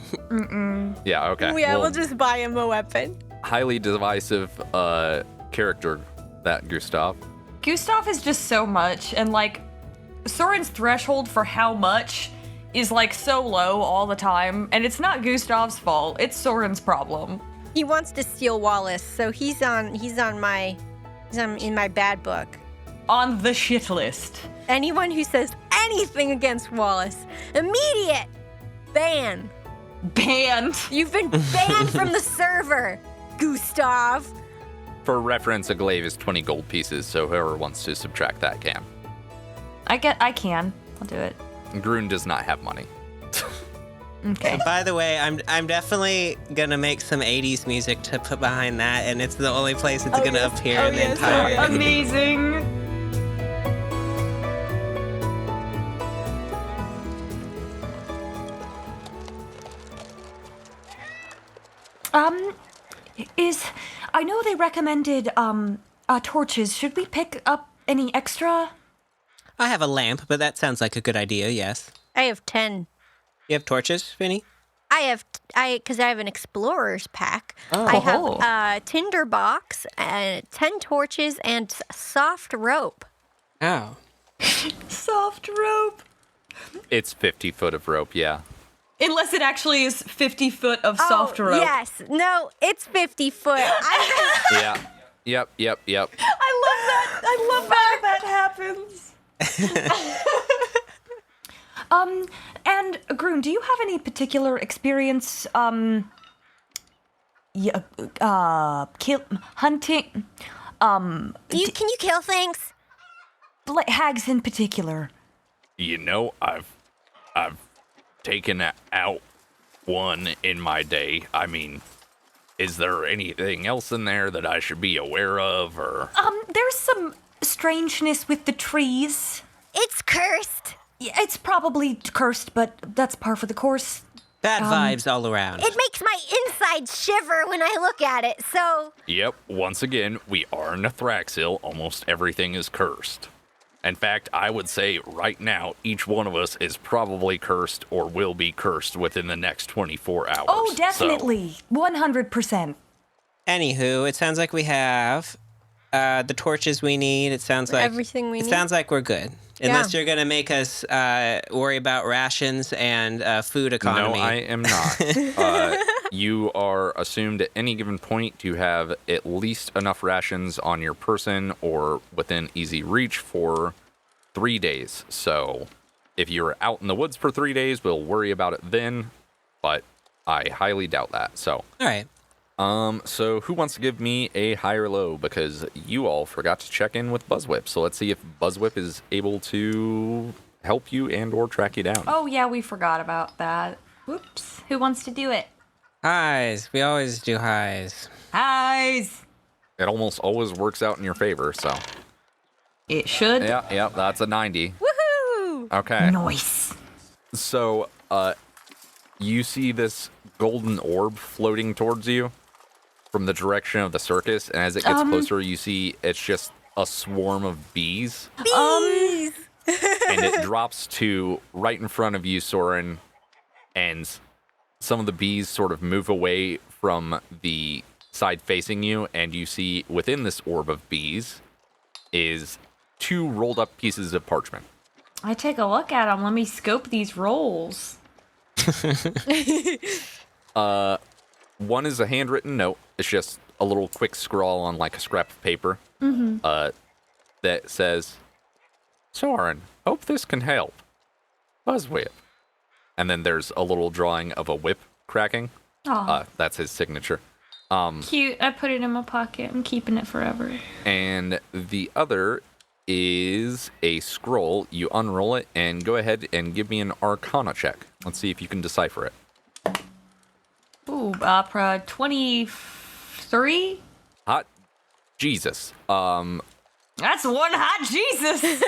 Speaker 1: Yeah, okay.
Speaker 2: Yeah,
Speaker 1: Well,
Speaker 2: we'll just buy him a weapon.
Speaker 1: highly divisive character, that Gustav.
Speaker 4: Gustav is just so much, and, like, Sorrin's threshold for how much is, like, so low all the time, and it's not Gustav's fault, it's Sorrin's problem.
Speaker 2: He wants to steal Wallace, so he's in my bad book.
Speaker 4: On the shit list.
Speaker 2: Anyone who says anything against Wallace, immediate ban.
Speaker 4: Banned.
Speaker 2: You've been banned from the server, Gustav.
Speaker 1: For reference, a glaive is 20 gold pieces, so whoever wants to subtract that can.
Speaker 4: I can. I'll do it.
Speaker 1: Groon does not have money.
Speaker 4: Okay.
Speaker 3: By the way, I'm definitely gonna make some 80s music to put behind that, and it's the only place it's gonna appear in the entire.
Speaker 4: Amazing. I know they recommended torches. Should we pick up any extra?
Speaker 3: I have a lamp, but that sounds like a good idea. Yes.
Speaker 2: I have 10.
Speaker 3: You have torches, Finny?
Speaker 2: Because I have an explorer's pack. I have a tinder box, 10 torches, and soft rope.
Speaker 3: Oh.
Speaker 4: Soft rope.
Speaker 1: It's 50 foot of rope, yeah.
Speaker 4: Unless it actually is 50 foot of soft rope.
Speaker 2: Yes. No, it's 50 foot.
Speaker 1: Yeah. Yep.
Speaker 4: I love that that happens. And Groon, do you have any particular experience hunting
Speaker 2: Can you kill things?
Speaker 4: like hags in particular?
Speaker 5: You know, I've taken out one in my day. I mean, is there anything else in there that I should be aware of, or?
Speaker 4: There's some strangeness with the trees.
Speaker 2: It's cursed.
Speaker 4: Yeah, it's probably cursed, but that's par for the course.
Speaker 3: Bad vibes all around.
Speaker 2: It makes my insides shiver when I look at it, so...
Speaker 5: Yep, once again, we are in Nethraxil. Almost everything is cursed. In fact, I would say right now, each one of us is probably cursed or will be cursed within the next 24 hours.
Speaker 4: Oh, definitely. 100%.
Speaker 3: Anywho, it sounds like we have the torches we need. It sounds like
Speaker 2: Everything we
Speaker 3: It
Speaker 2: need?
Speaker 3: sounds like we're good. Unless you're gonna make us worry about rations and food economy.
Speaker 1: No, I am not. You are assumed at any given point to have at least enough rations on your person or within easy reach for 3 days. So if you're out in the woods for 3 days, we'll worry about it then, but I highly doubt that. So,
Speaker 3: All right.
Speaker 1: so who wants to give me a high or low? Because you all forgot to check in with Buzzwhip. So let's see if Buzzwhip is able to help you and or track you down.
Speaker 4: Oh, yeah, we forgot about that. Whoops. Who wants to do it?
Speaker 3: Highs. We always do highs.
Speaker 4: Highs.
Speaker 1: It almost always works out in your favor, so.
Speaker 4: It should.
Speaker 1: Yeah, that's a 90.
Speaker 2: Woohoo!
Speaker 1: Okay.
Speaker 4: Nice.
Speaker 1: So, you see this golden orb floating towards you from the direction of the circus, and as it gets closer, you see it's just a swarm of bees.
Speaker 2: Bees!
Speaker 1: And it drops to right in front of you, Sorrin, and some of the bees sort of move away from the side facing you, and you see within this orb of bees is 2 rolled up pieces of parchment.
Speaker 4: I take a look at them. Let me scope these rolls.
Speaker 1: One is a handwritten note. It's just a little quick scrawl on like a scrap of paper. that says, Sorrin, hope this can help. Buzzwhip. And then there's a little drawing of a whip cracking.
Speaker 4: Oh,
Speaker 1: That's his signature.
Speaker 4: cute. I put it in my pocket. I'm keeping it forever.
Speaker 1: And the other is a scroll. You unroll it and go ahead and give me an Arcana check. Let's see if you can decipher it.
Speaker 4: Ooh, opera 23?
Speaker 1: Hot Jesus.
Speaker 4: That's one hot Jesus.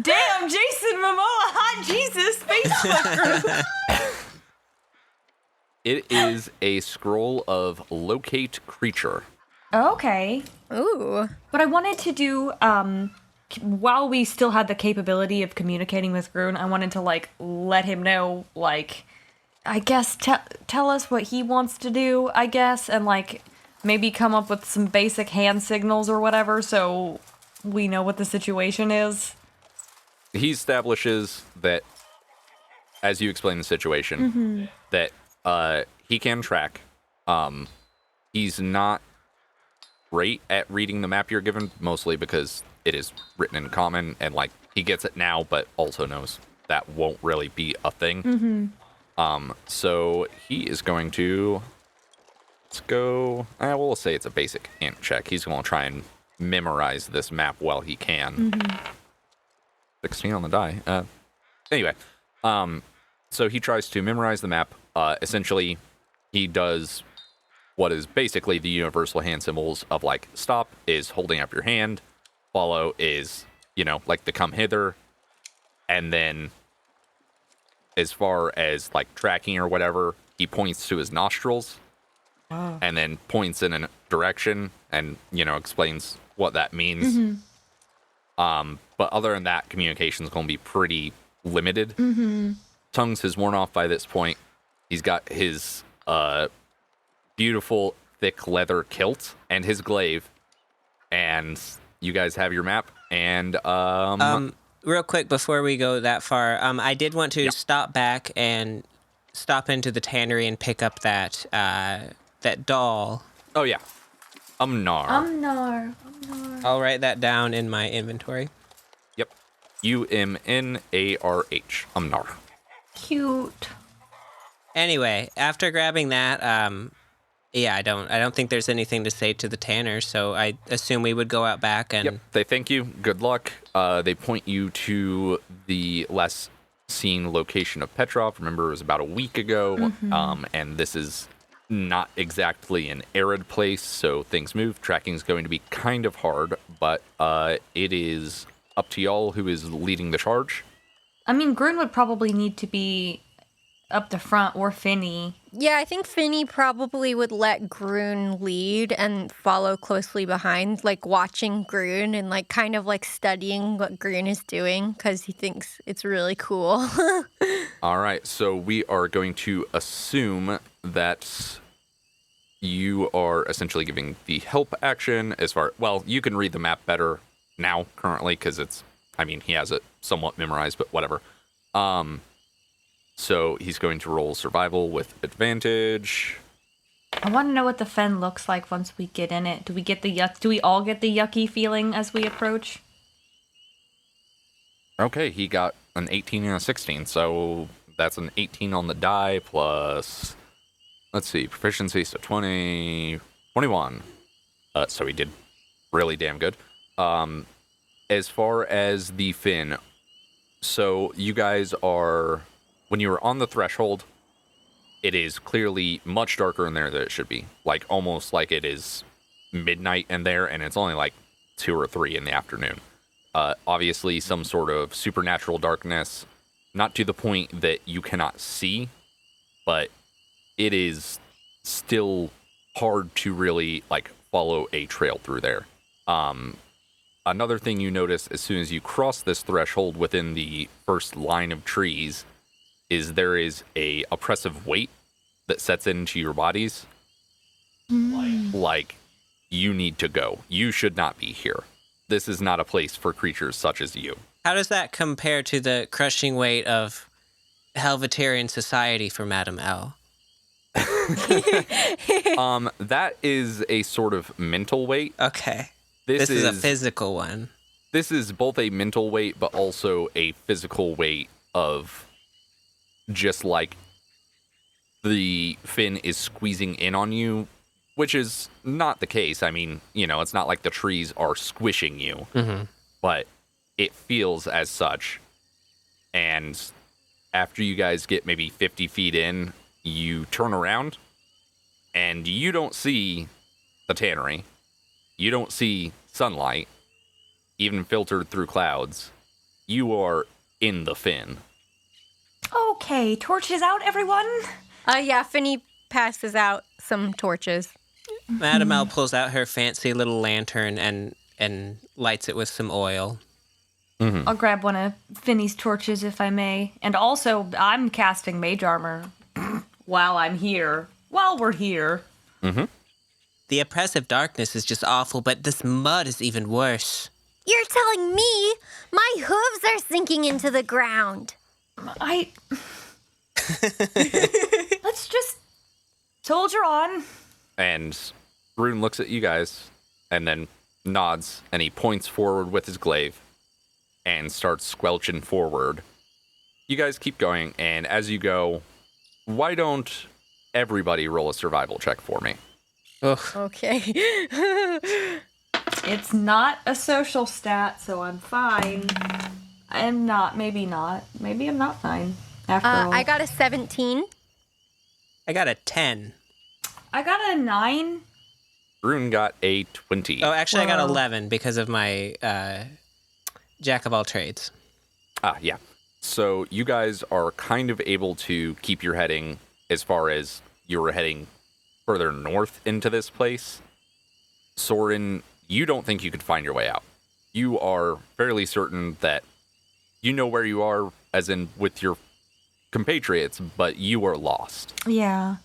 Speaker 4: Damn, Jason Momoa, hot Jesus, Facebook group.
Speaker 1: It is a scroll of locate creature.
Speaker 4: Okay.
Speaker 2: Ooh.
Speaker 4: But I wanted to do, while we still had the capability of communicating with Grun, I wanted to, like, let him know, like, I guess, tell us what he wants to do, I guess, and, like, maybe come up with some basic hand signals or whatever so we know what the situation is.
Speaker 1: He establishes that, as you explain the situation, that he can track. He's not great at reading the map you're given, mostly because it is written in common, and like he gets it now, but also knows that won't really be a thing. So he is going to let's go. We'll say it's a basic int check. He's going to try and memorize this map while he can. 16 on the die. Anyway, so he tries to memorize the map. Essentially, he does what is basically the universal hand symbols of like stop is holding up your hand, follow is, you know, like the come hither, and then as far as like tracking or whatever, he points to his nostrils and then points in a direction and, you know, explains what that means. But other than that, communication is going to be pretty limited. Tongues has worn off by this point. He's got his beautiful thick leather kilt and his glaive, and you guys have your map. And
Speaker 3: real quick before we go that far, I did want to stop back and stop into the tannery and pick up that that doll.
Speaker 1: Oh yeah, Umnar.
Speaker 4: Umnar.
Speaker 3: I'll write that down in my inventory.
Speaker 1: Yep, Umnarh. Umnar.
Speaker 4: Cute.
Speaker 3: Anyway, after grabbing that, yeah, I don't think there's anything to say to the tanner, so I assume we would go out back and...
Speaker 1: Yep, they thank you. Good luck. They point you to the last seen location of Petrov. Remember, it was about a week ago, and this is not exactly an arid place, so things move. Tracking is going to be kind of hard, but it is up to y'all who is leading the charge.
Speaker 4: I mean, Grun would probably need to be up the front, or Finny.
Speaker 2: Yeah, I think Finny probably would let Grun lead and follow closely behind, like watching Grun and like kind of like studying what Grun is doing because he thinks it's really cool.
Speaker 1: All right, so we are going to assume that you are essentially giving the help action as far... Well, you can read the map better now, currently, because it's... I mean, he has it somewhat memorized, but whatever. So he's going to roll survival with advantage.
Speaker 4: I want to know what the fen looks like once we get in it. Do we get the yuck? Do we all get the yucky feeling as we approach?
Speaker 1: Okay, he got an 18 and a 16, so that's an 18 on the die plus... Let's see, proficiency, so 20... 21. So he did really damn good. As far as the fin, so you guys are... When you were on the threshold, it is clearly much darker in there than it should be. Like, almost like it is midnight in there, and it's only like 2 or 3 in the afternoon. Obviously, some sort of supernatural darkness, not to the point that you cannot see, but it is still hard to really, like, follow a trail through there. Another thing you notice as soon as you cross this threshold within the first line of trees is there is a oppressive weight that sets into your bodies. Like, you need to go. You should not be here. This is not a place for creatures such as you.
Speaker 3: How does that compare to the crushing weight of Helvetarian society for Madame L?
Speaker 1: That is a sort of mental weight.
Speaker 3: Okay. This is a physical one.
Speaker 1: This is both a mental weight, but also a physical weight of just like the fin is squeezing in on you, which is not the case. I mean, it's not like the trees are squishing you, but it feels as such. And after you guys get maybe 50 feet in, you turn around and you don't see the tannery. You don't see sunlight, even filtered through clouds. You are in the fin.
Speaker 4: Okay, torches out, everyone.
Speaker 2: Yeah, Finny passes out some torches.
Speaker 3: Madame L pulls out her fancy little lantern and lights it with some oil.
Speaker 4: I'll grab one of Finny's torches, if I may. And also, I'm casting mage armor while we're here.
Speaker 3: The oppressive darkness is just awful, but this mud is even worse.
Speaker 2: You're telling me my hooves are sinking into the ground.
Speaker 4: Let's just soldier on.
Speaker 1: And Rune looks at you guys and then nods, and he points forward with his glaive and starts squelching forward. You guys keep going, and as you go, why don't everybody roll a survival check for me?
Speaker 3: Ugh.
Speaker 2: Okay.
Speaker 4: It's not a social stat, so I'm fine. I'm not. Maybe not. Maybe I'm not fine. After all.
Speaker 2: I got a 17.
Speaker 3: I got a 10.
Speaker 4: I got a 9.
Speaker 1: Rune got a 20.
Speaker 3: Oh, actually, I got 11 because of my jack of all trades.
Speaker 1: Yeah. So you guys are kind of able to keep your heading as far as you were heading further north into this place. Sorrin, you don't think you could find your way out. You are fairly certain that you know where you are, as in with your compatriots, but you are lost.
Speaker 4: Yeah.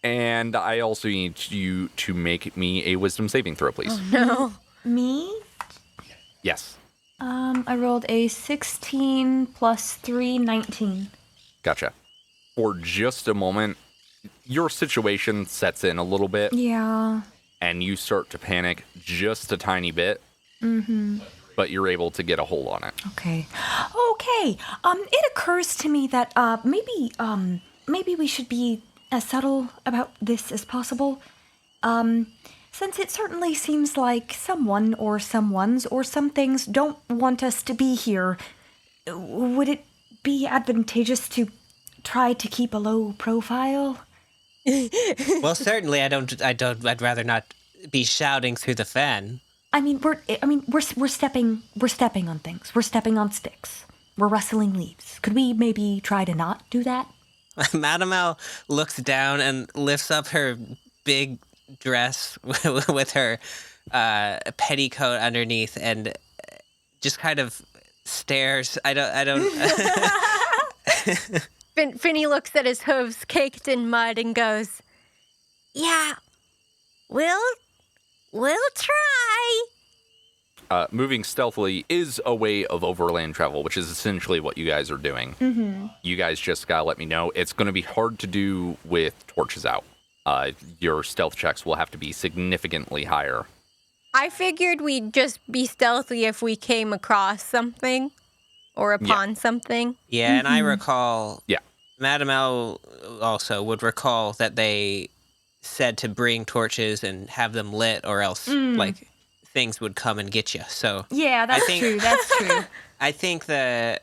Speaker 1: And I also need you to make me a wisdom saving throw, please.
Speaker 2: Oh, no.
Speaker 4: Me?
Speaker 1: Yes.
Speaker 4: I rolled a 16 plus 3, 19.
Speaker 1: Gotcha. For just a moment, your situation sets in a little bit.
Speaker 4: Yeah.
Speaker 1: And you start to panic just a tiny bit. But you're able to get a hold on it.
Speaker 4: Okay. It occurs to me that maybe we should be as subtle about this as possible. Since it certainly seems like someone or someone's or some things don't want us to be here, would it be advantageous to try to keep a low profile?
Speaker 3: Well, certainly I'd rather not be shouting through the fan.
Speaker 4: We're stepping on things. We're stepping on sticks. We're rustling leaves. Could we maybe try to not do that?
Speaker 3: Madame L looks down and lifts up her big dress with her petticoat underneath and just kind of stares. I don't.
Speaker 2: Finny looks at his hooves caked in mud and goes, "Yeah, we'll try."
Speaker 1: Moving stealthily is a way of overland travel, which is essentially what you guys are doing. You guys just gotta let me know. It's going to be hard to do with torches out. Your stealth checks will have to be significantly higher.
Speaker 2: I figured we'd just be stealthy if we came across something or upon something.
Speaker 3: Yeah, and I recall...
Speaker 1: Yeah.
Speaker 3: Madame L also would recall that they said to bring torches and have them lit, or else, things would come and get you. So
Speaker 4: yeah, that's true. That's true.
Speaker 3: I think that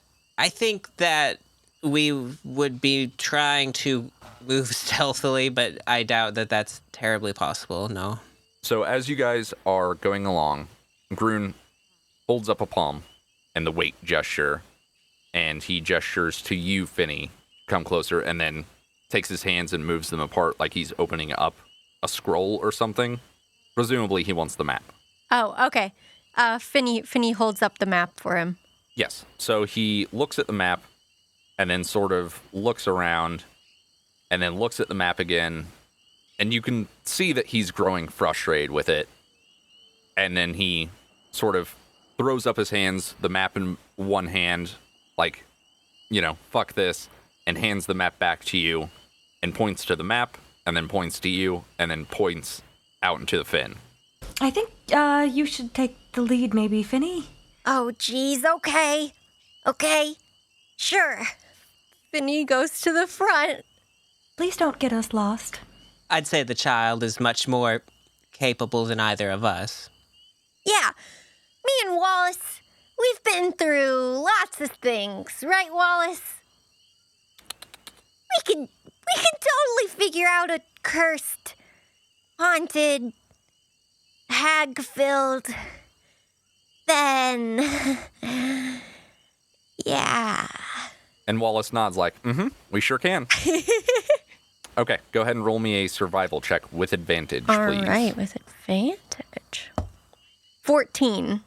Speaker 3: we would be trying to move stealthily, but I doubt that that's terribly possible. No.
Speaker 1: So as you guys are going along, Grun holds up a palm and the wait gesture, and he gestures to you, Finny, come closer, and then takes his hands and moves them apart like he's opening up a scroll or something. Presumably he wants the map.
Speaker 2: Oh, okay. Finny holds up the map for him.
Speaker 1: Yes. So he looks at the map and then sort of looks around and then looks at the map again. And you can see that he's growing frustrated with it. And then he sort of throws up his hands, the map in one hand, like, fuck this, and hands the map back to you and points to the map and then points to you and then points out into the fin.
Speaker 4: I think you should take the lead, maybe, Finny?
Speaker 2: Oh, geez, okay. Okay, sure. Finny goes to the front.
Speaker 4: Please don't get us lost.
Speaker 3: I'd say the child is much more capable than either of us.
Speaker 2: Yeah, me and Wallace, we've been through lots of things, right, Wallace? We can totally figure out a cursed, haunted, hag-filled, then, yeah.
Speaker 1: And Wallace nods like, we sure can. Okay, go ahead and roll me a survival check with advantage, please.
Speaker 2: All right, with advantage. 14.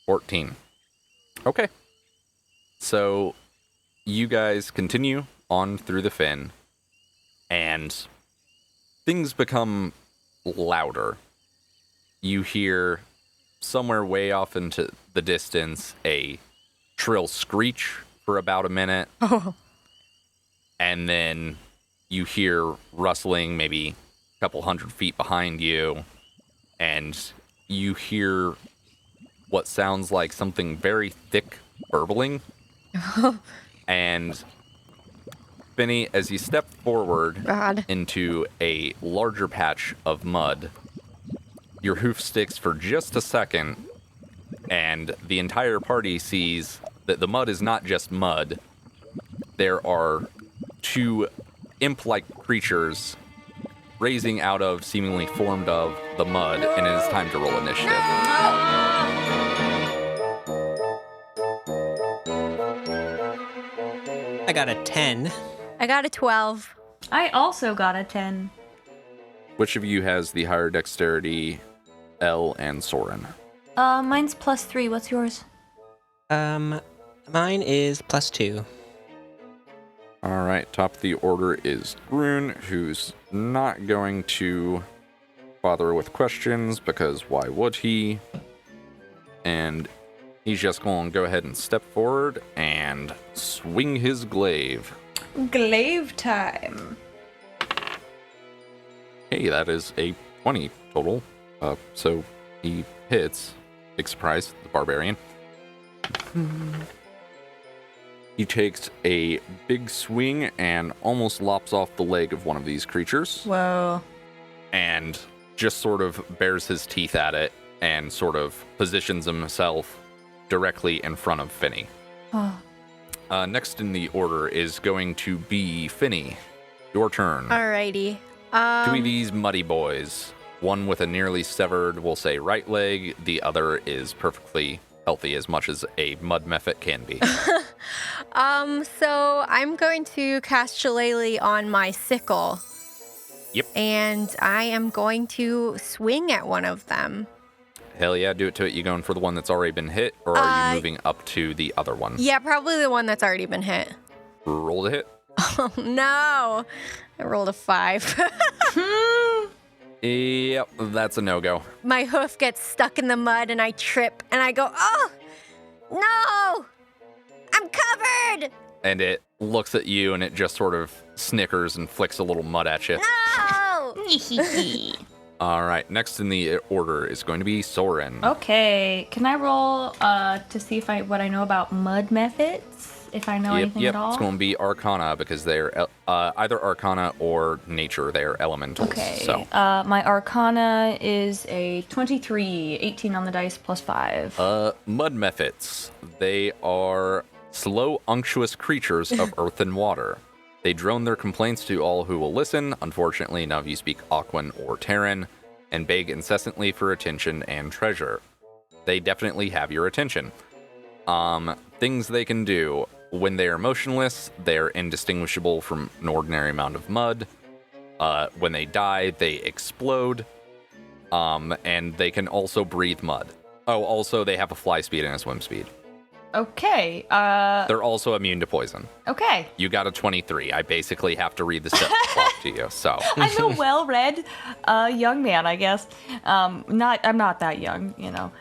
Speaker 1: 14. Okay. So you guys continue on through the Finn, and things become louder. You hear somewhere way off into the distance a shrill screech for about a minute.
Speaker 2: Oh.
Speaker 1: And then you hear rustling maybe a couple 100 feet behind you, and you hear what sounds like something very thick burbling. And Finny, as you step forward into a larger patch of mud, your hoof sticks for just a second, and the entire party sees that the mud is not just mud. There are two imp-like creatures raising out of, seemingly formed of, the mud, and it is time to roll initiative.
Speaker 3: I got a 10.
Speaker 2: I got a 12.
Speaker 4: I also got a 10.
Speaker 1: Which of you has the higher dexterity, Elle and Sorrin?
Speaker 4: Mine's +3. What's yours?
Speaker 3: Mine is +2.
Speaker 1: All right, top of the order is Grun, who's not going to bother with questions, because why would he? And he's just going to go ahead and step forward and swing his glaive.
Speaker 4: Glaive time.
Speaker 1: Hey, that is a 20 total. So he hits. Big surprise, the barbarian. He takes a big swing and almost lops off the leg of one of these creatures.
Speaker 4: Whoa.
Speaker 1: And just sort of bares his teeth at it and sort of positions himself directly in front of Finny.
Speaker 4: Oh.
Speaker 1: Next in the order is going to be Finny. Your turn.
Speaker 2: Alrighty.
Speaker 1: Two of these muddy boys. One with a nearly severed, we'll say, right leg. The other is perfectly healthy, as much as a mud mephit can be.
Speaker 2: So I'm going to cast Shillelagh on my sickle.
Speaker 1: Yep.
Speaker 2: And I am going to swing at one of them.
Speaker 1: Hell yeah, do it to it. You going for the one that's already been hit, or are you moving up to the other one?
Speaker 2: Yeah, probably the one that's already been hit.
Speaker 1: Roll to hit.
Speaker 2: Oh, no. I rolled a 5.
Speaker 1: Yep, that's a no-go.
Speaker 2: My hoof gets stuck in the mud and I trip and I go, oh, no, I'm covered.
Speaker 1: And it looks at you and it just sort of snickers and flicks a little mud at you.
Speaker 2: No.
Speaker 1: All right, next in the order is going to be Sorrin.
Speaker 4: Okay, can I roll to see if what I know about mud methods? If I know anything at all?
Speaker 1: It's going to be Arcana, because they're either Arcana or Nature. They're elementals.
Speaker 4: Okay,
Speaker 1: So.
Speaker 4: my Arcana is a 23, 18 on the dice plus 5.
Speaker 1: Mud mephits. They are slow, unctuous creatures of earth and water. They drone their complaints to all who will listen. Unfortunately, none of you speak Aquan or Terran, and beg incessantly for attention and treasure. They definitely have your attention. Things they can do. When they are motionless, they're indistinguishable from an ordinary amount of mud. When they die, they explode. And they can also breathe mud. Oh, also, they have a fly speed and a swim speed.
Speaker 4: Okay,
Speaker 1: They're also immune to poison.
Speaker 4: okay.
Speaker 1: You got a 23. I basically have to read the step off to you, so.
Speaker 4: I'm a well-read young man, I guess. I'm not that young, you know.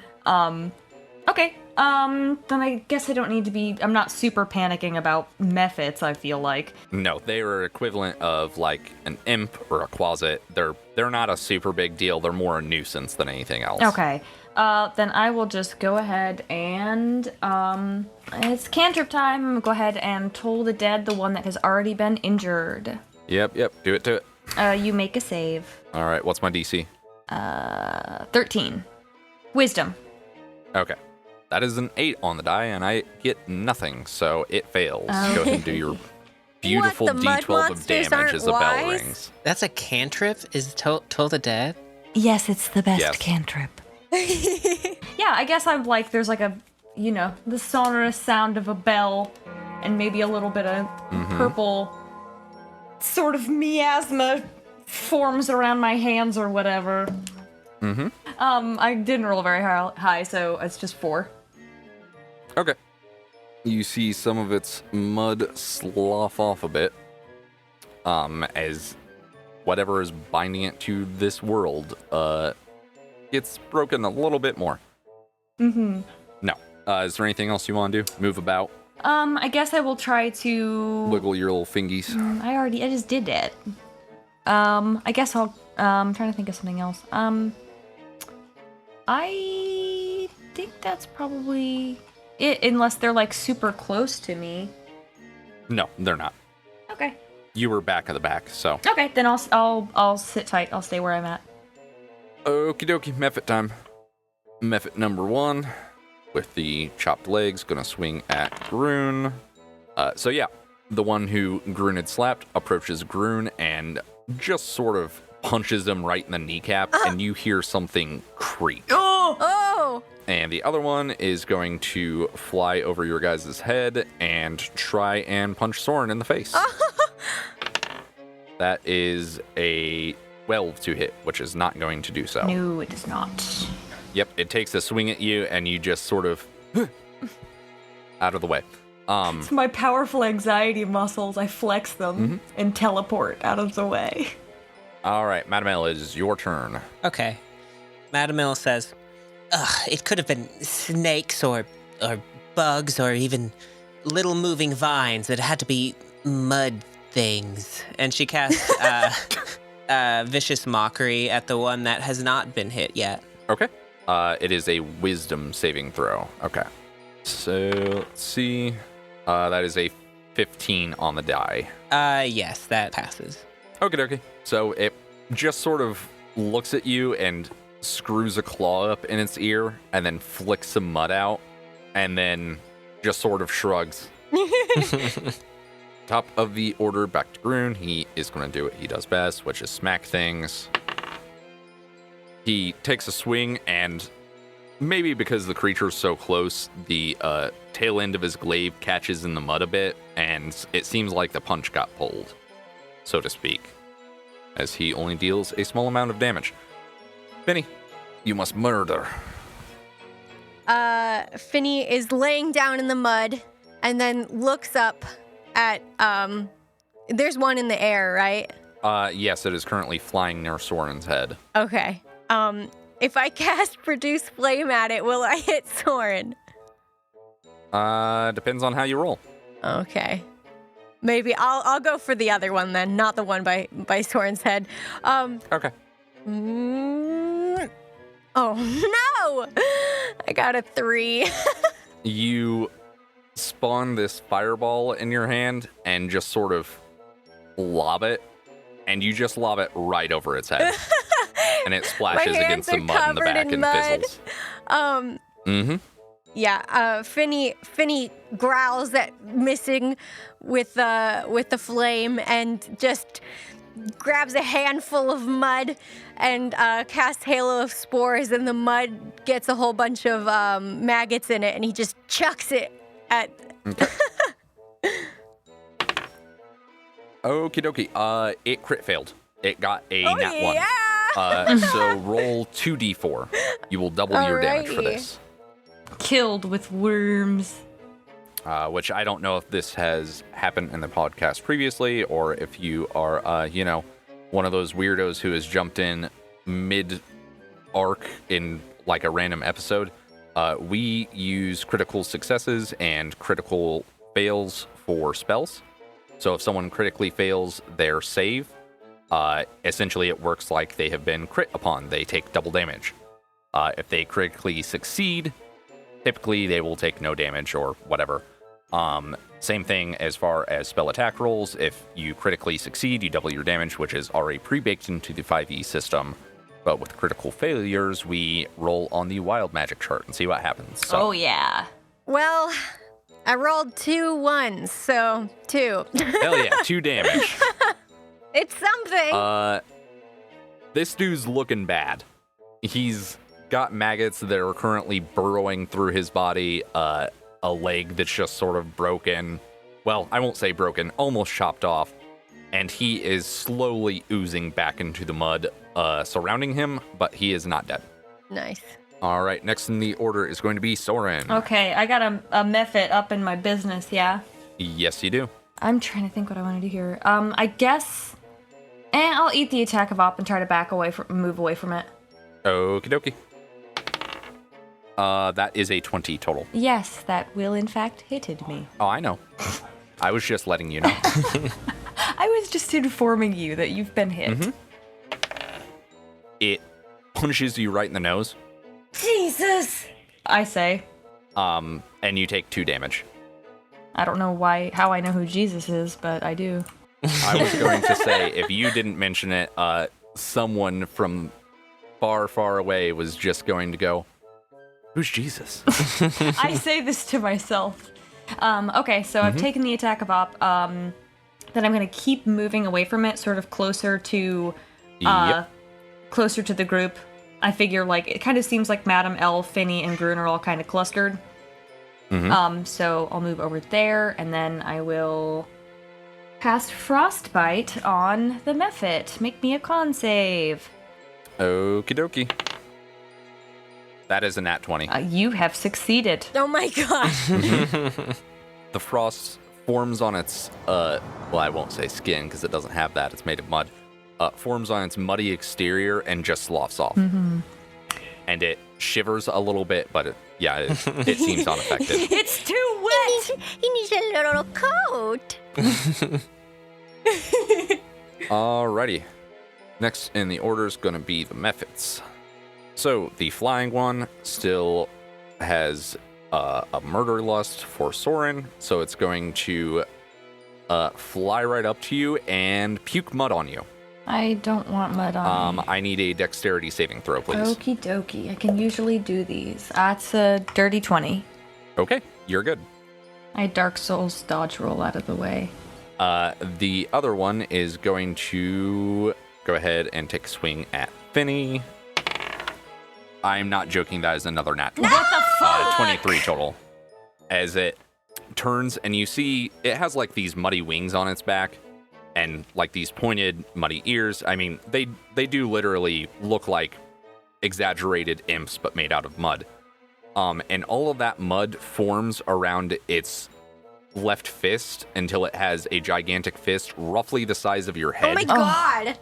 Speaker 4: Okay, Then I guess I don't need to be... I'm not super panicking about mephits, I feel like.
Speaker 1: No, they are equivalent of like an imp or a quasit. They're not a super big deal. They're more a nuisance than anything else.
Speaker 4: Okay. Then I will just go ahead and, it's cantrip time. I'm gonna go ahead and toll the dead, the one that has already been injured.
Speaker 1: Yep. Do it.
Speaker 4: You make a save.
Speaker 1: All right, what's my DC?
Speaker 4: 13. Wisdom.
Speaker 1: Okay. That is an 8 on the die, and I get nothing, so it fails. Go ahead and do your beautiful
Speaker 2: What, the mud
Speaker 1: D12 of
Speaker 2: monsters
Speaker 1: damage
Speaker 2: aren't
Speaker 1: as a bell
Speaker 2: wise?
Speaker 1: rings.
Speaker 3: That's a cantrip? Is toll the dead?
Speaker 4: Yes, it's the best
Speaker 1: Yes.
Speaker 4: cantrip. Yeah, I guess I'm like, there's like a, the sonorous sound of a bell and maybe a little bit of purple sort of miasma forms around my hands or whatever. I didn't roll very high, so it's just 4.
Speaker 1: Okay. You see some of its mud slough off a bit, as whatever is binding it to this world, gets broken a little bit more. No. Is there anything else you want to do? Move about?
Speaker 4: I guess I will try to...
Speaker 1: Wiggle your little fingies?
Speaker 4: I just did it. I guess I'll, I'm trying to think of something else. I think that's probably it, unless they're like super close to me.
Speaker 1: No, they're not.
Speaker 4: Okay.
Speaker 1: You were back of the back, so.
Speaker 4: Okay, then I'll sit tight. I'll stay where I'm at.
Speaker 1: Okie dokie, mephit time. Mephit number 1, with the chopped legs, gonna swing at Groon. So yeah, the one who Groon had slapped approaches Groon and just sort of punches him right in the kneecap, and you hear something creak.
Speaker 2: Oh!
Speaker 1: And the other one is going to fly over your guys' head and try and punch Sorrin in the face. That is a 12 to hit, which is not going to do so.
Speaker 4: No, it is not.
Speaker 1: Yep, it takes a swing at you, and you just sort of out of the way.
Speaker 4: It's my powerful anxiety muscles. I flex them and teleport out of the way.
Speaker 1: All right, Madam L, it is your turn.
Speaker 3: Okay. Madamil says, it could have been snakes or bugs or even little moving vines. It had to be mud things. And she casts vicious mockery at the one that has not been hit yet.
Speaker 1: Okay. It is a wisdom saving throw. Okay. So, let's see. That is a 15 on the die.
Speaker 3: Yes, that passes.
Speaker 1: Okay. So it just sort of looks at you and screws a claw up in its ear and then flicks some mud out and then just sort of shrugs. Top of the order, back to Groon. He is going to do what he does best, which is smack things. He takes a swing, and maybe because the creature's so close, the tail end of his glaive catches in the mud a bit, and it seems like the punch got pulled, so to speak, as he only deals a small amount of damage. Finny, you must murder.
Speaker 2: Finny is laying down in the mud and then looks up at, there's one in the air, right?
Speaker 1: Yes, it is currently flying near Sorrin's head.
Speaker 2: Okay. If I cast Produce Flame at it, will I hit Sorrin?
Speaker 1: Depends on how you roll.
Speaker 2: Okay. Maybe I'll go for the other one then, not the one by Sorrin's head.
Speaker 1: Okay.
Speaker 2: Oh no! I got a 3.
Speaker 1: You spawn this fireball in your hand and just sort of lob it, and you just lob it right over its head. And it splashes against the mud in the back and fizzles.
Speaker 2: Yeah, Finny growls at missing with the flame and just grabs a handful of mud and casts Halo of Spores, and the mud gets a whole bunch of maggots in it, and he just chucks it at...
Speaker 1: Okay. Okie dokie. It crit failed. It got a nat 1.
Speaker 2: Yeah!
Speaker 1: So roll 2d4. You will double your damage for this.
Speaker 4: Killed with worms.
Speaker 1: Which I don't know if this has happened in the podcast previously, or if you are, one of those weirdos who has jumped in mid-arc in like a random episode. We use critical successes and critical fails for spells. So if someone critically fails their save, essentially it works like they have been crit upon. They take double damage. If they critically succeed, typically they will take no damage or whatever. Same thing as far as spell attack rolls. If you critically succeed, you double your damage, which is already pre-baked into the 5e system. But with critical failures, we roll on the wild magic chart and see what happens. So,
Speaker 4: Oh, yeah.
Speaker 2: Well, I rolled 2 1s, so 2.
Speaker 1: hell yeah, 2 damage.
Speaker 2: It's something.
Speaker 1: This dude's looking bad. He's got maggots that are currently burrowing through his body, a leg that's just sort of broken. Well, I won't say broken, almost chopped off. And he is slowly oozing back into the mud surrounding him, but he is not dead.
Speaker 2: Nice.
Speaker 1: All right, next in the order is going to be Sorrin.
Speaker 4: Okay, I got a method up in my business, yeah?
Speaker 1: Yes, you do.
Speaker 4: I'm trying to think what I want to do here. I guess... I'll eat the attack of op and try to move away from it.
Speaker 1: Okie dokie. That is a 20 total.
Speaker 4: Yes, that will in fact hitted me.
Speaker 1: Oh, I know. I was just letting you know.
Speaker 4: I was just informing you that you've been hit.
Speaker 1: Mm-hmm. It punches you right in the nose.
Speaker 2: Jesus!
Speaker 4: I say.
Speaker 1: And you take 2 damage.
Speaker 4: I don't know how I know who Jesus is, but I do.
Speaker 1: I was going to say, if you didn't mention it, someone from far, far away was just going to go, "Who's Jesus?"
Speaker 4: I say this to myself. Okay, so I've taken the attack of op. Then I'm going to keep moving away from it, sort of closer to
Speaker 1: Yep.
Speaker 4: the group. I figure, like, it kind of seems like Madam L, Finny, and Grun are all kind of clustered. So I'll move over there, and then I will cast Frostbite on the Mephit. Make me a con save.
Speaker 1: Okie dokie. That is a nat 20.
Speaker 4: You have succeeded.
Speaker 2: Oh my gosh.
Speaker 1: The frost forms on its, well, I won't say skin because it doesn't have that. It's made of mud. Forms on its muddy exterior and just sloughs off. And it shivers a little bit, but it seems unaffected.
Speaker 4: It's too wet!
Speaker 2: He needs a little coat.
Speaker 1: Alrighty. Next in the order is going to be the Mephits. So the flying one still has a murder lust for Sorrin, so it's going to fly right up to you and puke mud on you.
Speaker 4: I don't want mud on me.
Speaker 1: I need a dexterity saving throw, please.
Speaker 4: Okie dokie. I can usually do these. That's a dirty 20.
Speaker 1: Okay, you're good.
Speaker 4: I Dark Souls dodge roll out of the way.
Speaker 1: The other one is going to go ahead and take a swing at Finny. I'm not joking, that is another nat 20.
Speaker 4: What the fuck?
Speaker 1: 23 total. As it turns and you see it has like these muddy wings on its back and like these pointed muddy ears. I mean, they do literally look like exaggerated imps but made out of mud. And all of that mud forms around its left fist until it has a gigantic fist roughly the size of your head.
Speaker 2: Oh my god.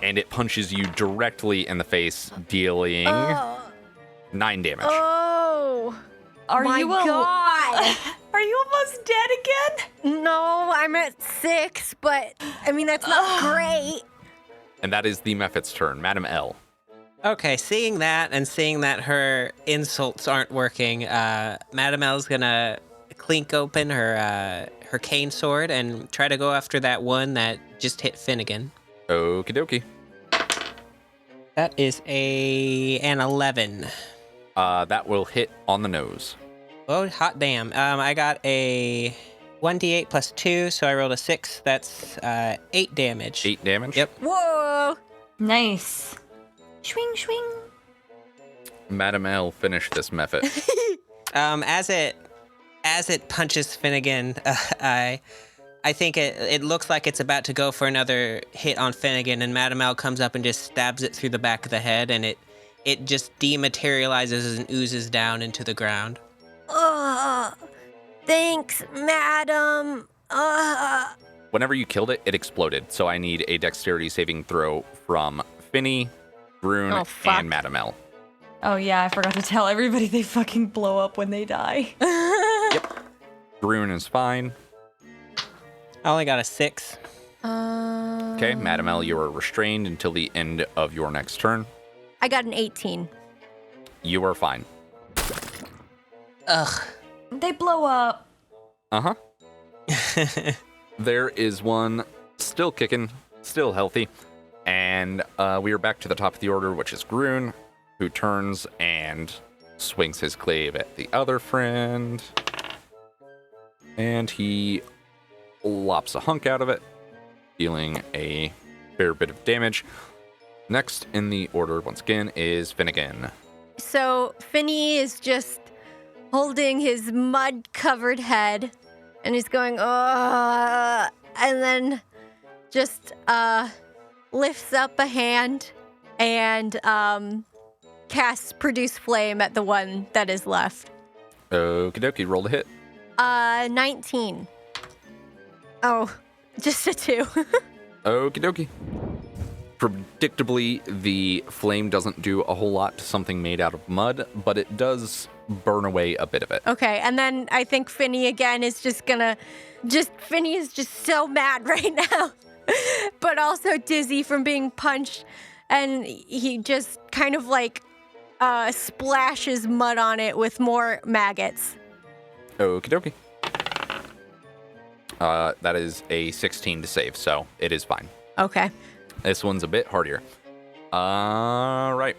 Speaker 1: And it punches you directly in the face, dealing 9 damage.
Speaker 2: Oh.
Speaker 4: Are
Speaker 2: my
Speaker 4: you
Speaker 2: god.
Speaker 4: Are you almost dead again?
Speaker 2: No, I'm at 6, but I mean, that's not great.
Speaker 1: And that is the Mephit's turn. Madam L.
Speaker 3: Okay, seeing that and seeing that her insults aren't working, Madam L's gonna clink open her cane sword and try to go after that one that just hit Finnegan.
Speaker 1: Okie dokie.
Speaker 3: That is an 11.
Speaker 1: That will hit on the nose.
Speaker 3: Oh, hot damn. I got a 1d8 plus 2, so I rolled a 6. That's 8 damage.
Speaker 1: 8 damage?
Speaker 3: Yep.
Speaker 2: Whoa.
Speaker 4: Nice. Swing, swing.
Speaker 1: Madam L, finish this Mephit.
Speaker 3: As it punches Finnegan, I think it looks like it's about to go for another hit on Finnegan, and Madam L comes up and just stabs it through the back of the head, and it just dematerializes and oozes down into the ground.
Speaker 2: Thanks, madam.
Speaker 1: Whenever you killed it, it exploded. So I need a dexterity saving throw from Finny, Grun,
Speaker 2: Oh, fuck.
Speaker 1: and Madam L.
Speaker 4: Oh yeah, I forgot to tell everybody they fucking blow up when they die.
Speaker 1: Grun is fine.
Speaker 3: I only got a 6.
Speaker 1: Okay, Madam L, you are restrained until the end of your next turn.
Speaker 2: I got an 18.
Speaker 1: You are fine.
Speaker 3: Ugh.
Speaker 4: They blow up.
Speaker 1: Uh-huh. There is one still kicking, still healthy. And we are back to the top of the order, which is Grun, who turns and swings his glaive at the other friend. And he lops a hunk out of it, dealing a fair bit of damage. Next in the order, once again, is Finnegan.
Speaker 2: So Finny is just holding his mud-covered head, and he's going, and then just lifts up a hand and casts Produce Flame at the one that is left.
Speaker 1: Okie dokie, roll the hit.
Speaker 2: 19. Oh, just a 2.
Speaker 1: Okie dokie. Predictably, the flame doesn't do a whole lot to something made out of mud, but it does burn away a bit of it.
Speaker 2: Okay, and then I think Finny again is Finny is just so mad right now, but also dizzy from being punched, and he just kind of like splashes mud on it with more maggots.
Speaker 1: Okie dokie. That is a 16 to save, so it is fine.
Speaker 2: Okay.
Speaker 1: This one's a bit harder. Right.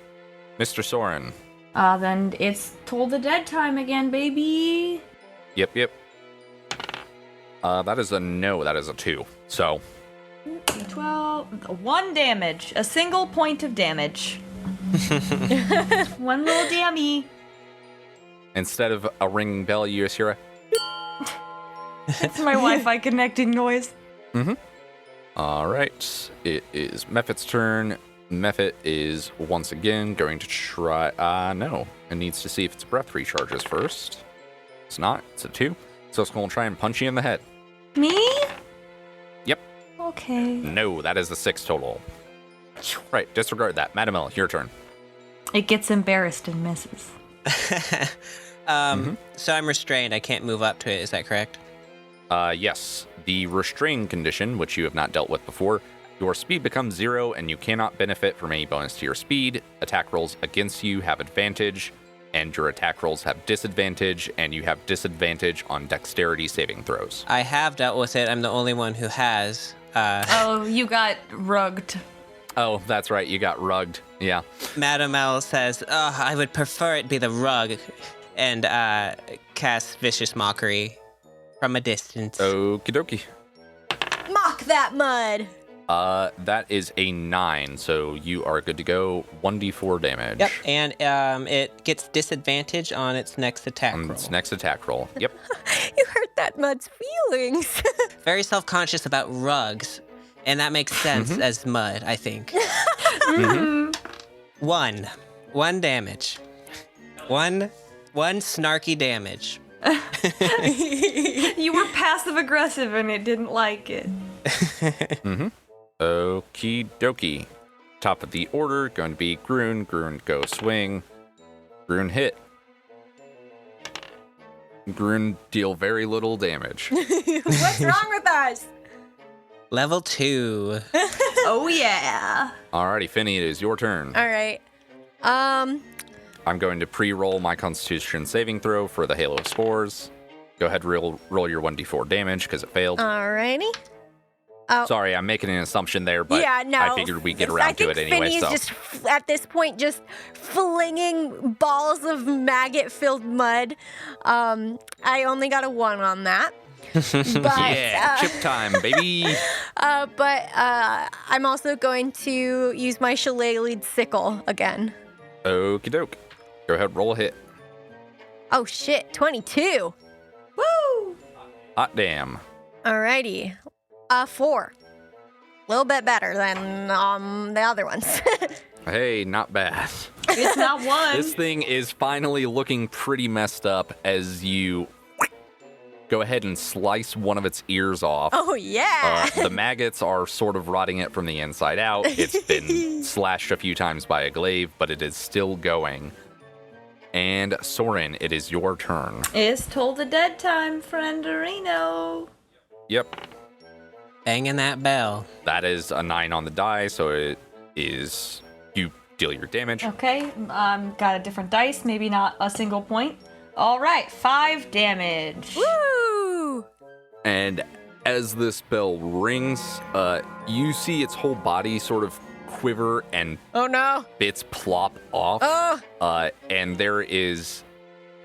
Speaker 1: Mr. Sorrin.
Speaker 4: Then it's Toll the Dead time again, baby.
Speaker 1: Yep. That is a no, that is a 2. So,
Speaker 4: 12. 1 damage. A single point of damage. One little dammy.
Speaker 1: instead of a ringing bell, you just hear a...
Speaker 4: It's my Wi-Fi connecting noise.
Speaker 1: Mm-hmm. All right. It is Mephit's turn. Mephit is once again going to try... no. It needs to see if its breath recharges first. It's not. It's a 2. So it's going to try and punch you in the head.
Speaker 4: Me?
Speaker 1: Yep.
Speaker 4: Okay.
Speaker 1: No, that is a 6 total. Right, disregard that. Madam L, your turn.
Speaker 4: It gets embarrassed and misses.
Speaker 3: So I'm restrained. I can't move up to it. Is that correct?
Speaker 1: Yes. The restrain condition, which you have not dealt with before, your speed becomes 0 and you cannot benefit from any bonus to your speed. Attack rolls against you have advantage, and your attack rolls have disadvantage, and you have disadvantage on dexterity saving throws.
Speaker 3: I have dealt with it. I'm the only one who has.
Speaker 4: Oh, you got rugged.
Speaker 1: Oh, that's right. You got rugged. Yeah.
Speaker 3: Madam L says, I would prefer it be the rug, and cast Vicious Mockery from a distance.
Speaker 1: Okie dokie.
Speaker 2: Mock that mud.
Speaker 1: That is a 9, so you are good to go. 1d4 damage.
Speaker 3: Yep, and it gets disadvantage on its next attack roll.
Speaker 1: Its next attack roll. Yep.
Speaker 2: You hurt that mud's feelings.
Speaker 3: Very self-conscious about rugs, and that makes sense as mud, I think. One damage. One snarky damage.
Speaker 4: You were passive aggressive and it didn't like it.
Speaker 1: Okie dokie. Top of the order, going to be Grun. Grun, go swing. Grun hit. Grun deal very little damage.
Speaker 2: What's wrong with us?
Speaker 3: Level 2.
Speaker 4: Oh, yeah.
Speaker 1: Alrighty, Finny, it is your turn.
Speaker 2: All right.
Speaker 1: I'm going to pre-roll my Constitution saving throw for the Hail of Spores. Go ahead, roll your 1d4 damage because it failed.
Speaker 2: Alrighty. Oh.
Speaker 1: Sorry, I'm making an assumption there, but
Speaker 2: yeah, no.
Speaker 1: I figured we'd get around to it anyway.
Speaker 2: Finny is just, at this point, just flinging balls of maggot-filled mud. I only got a 1 on that. But,
Speaker 1: yeah, chip time, baby.
Speaker 2: But I'm also going to use my shillelagh'd sickle again.
Speaker 1: Okie doke. Go ahead, roll a hit.
Speaker 2: Oh shit, 22. Woo!
Speaker 1: Hot damn.
Speaker 2: Alrighty. 4. A little bit better than the other ones.
Speaker 1: Hey, not bad.
Speaker 4: It's not 1.
Speaker 1: This thing is finally looking pretty messed up as you go ahead and slice one of its ears off.
Speaker 2: Oh, yeah.
Speaker 1: The maggots are sort of rotting it from the inside out. It's been slashed a few times by a glaive, but it is still going. And Sorrin, it is your turn.
Speaker 4: It's told the dead time, frienderino.
Speaker 1: Yep.
Speaker 3: Banging that bell.
Speaker 1: That is a 9 on the die, so it is... You deal your damage.
Speaker 4: Okay, got a different dice, maybe not a single point. All right, 5 damage.
Speaker 2: Woo!
Speaker 1: And as this bell rings, you see its whole body sort of quiver and
Speaker 2: Oh no!
Speaker 1: bits plop off.
Speaker 2: Oh!
Speaker 1: And there is...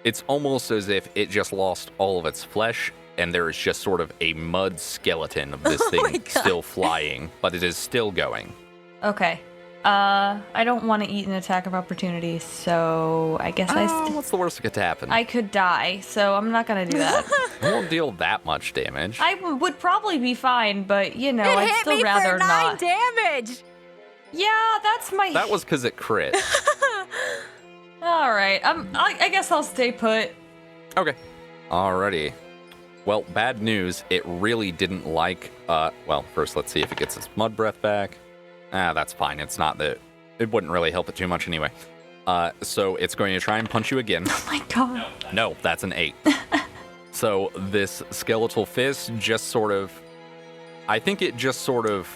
Speaker 1: It's almost as if it just lost all of its flesh, and there is just sort of a mud skeleton of this
Speaker 2: my
Speaker 1: thing
Speaker 2: God.
Speaker 1: still flying, but it is still going.
Speaker 4: Okay. I don't want to eat an attack of opportunity, so I guess
Speaker 1: What's the worst that could happen?
Speaker 4: I could die, so I'm not gonna do that.
Speaker 1: It won't deal that much damage.
Speaker 4: I would probably be fine, but you know,
Speaker 2: It
Speaker 4: I'd
Speaker 2: hit
Speaker 4: still
Speaker 2: me
Speaker 4: rather
Speaker 2: for 9
Speaker 4: not.
Speaker 2: damage!
Speaker 4: Yeah, that's my.
Speaker 1: That was because it crit.
Speaker 4: All right. I guess I'll stay put.
Speaker 1: Okay. Alrighty. Well, bad news. It really didn't like, well, first let's see if it gets its mud breath back. That's fine. It's not that, it wouldn't really help it too much anyway. So it's going to try and punch you again.
Speaker 4: Oh my god.
Speaker 1: No, that's an 8. So this skeletal fist just sort of, I think it just sort of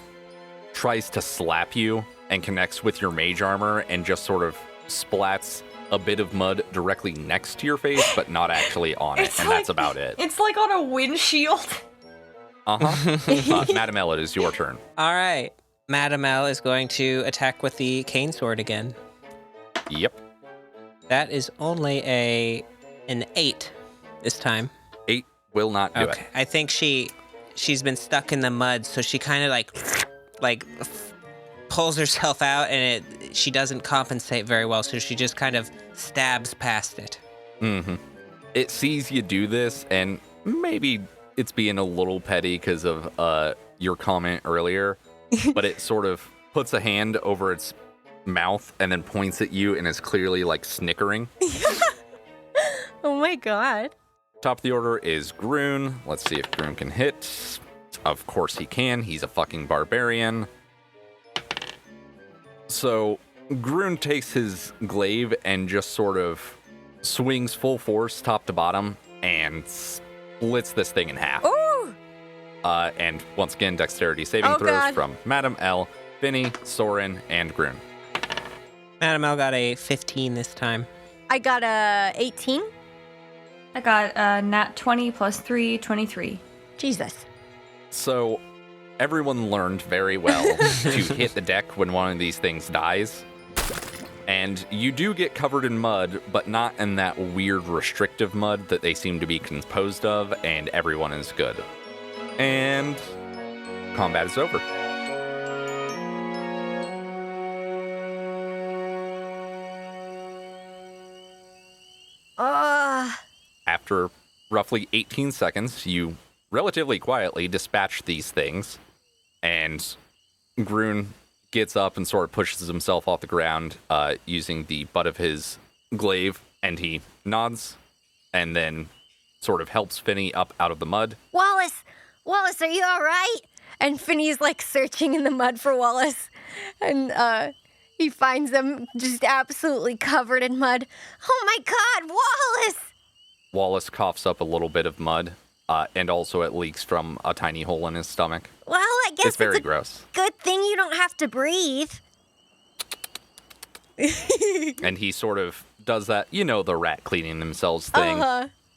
Speaker 1: tries to slap you and connects with your mage armor and just sort of splats a bit of mud directly next to your face, but not actually on it, and that's about it.
Speaker 4: It's like on a windshield.
Speaker 1: Uh-huh. Madam Ella, it is your turn.
Speaker 3: All right. Madam L is going to attack with the cane sword again.
Speaker 1: Yep.
Speaker 3: That is only an 8 this time.
Speaker 1: 8 will not do it.
Speaker 3: I think she's been stuck in the mud, so she kind of like pulls herself out, and she doesn't compensate very well, so she just kind of stabs past it.
Speaker 1: Mm-hmm. It sees you do this, and maybe it's being a little petty because of your comment earlier, but it sort of puts a hand over its mouth and then points at you and is clearly like snickering.
Speaker 2: Oh my god.
Speaker 1: Top of the order is Groon. Let's see if Groon can hit. Of course he can. He's a fucking barbarian. So Groon takes his glaive and just sort of swings full force top to bottom and splits this thing in half.
Speaker 2: Ooh!
Speaker 1: And once again, dexterity saving
Speaker 2: Oh,
Speaker 1: throws
Speaker 2: God.
Speaker 1: from Madam L, Finny, Sorrin, and Groon.
Speaker 3: Madam L got a 15 this time.
Speaker 2: I got a 18.
Speaker 4: I got nat 20 plus 3, 23.
Speaker 2: Jesus.
Speaker 1: So everyone learned very well to hit the deck when one of these things dies. And you do get covered in mud, but not in that weird restrictive mud that they seem to be composed of, and everyone is good. And combat is over. After roughly 18 seconds, you relatively quietly dispatch these things, and Groon gets up and sort of pushes himself off the ground using the butt of his glaive, and he nods and then sort of helps Finny up out of the mud.
Speaker 2: Wallace, are you all right? And Finny's like searching in the mud for Wallace, and he finds them just absolutely covered in mud. Oh my God, Wallace!
Speaker 1: Wallace coughs up a little bit of mud, and also it leaks from a tiny hole in his stomach.
Speaker 2: Well, I guess
Speaker 1: It's very gross.
Speaker 2: good thing you don't have to breathe.
Speaker 1: And he sort of does that, you know, the rat cleaning themselves thing.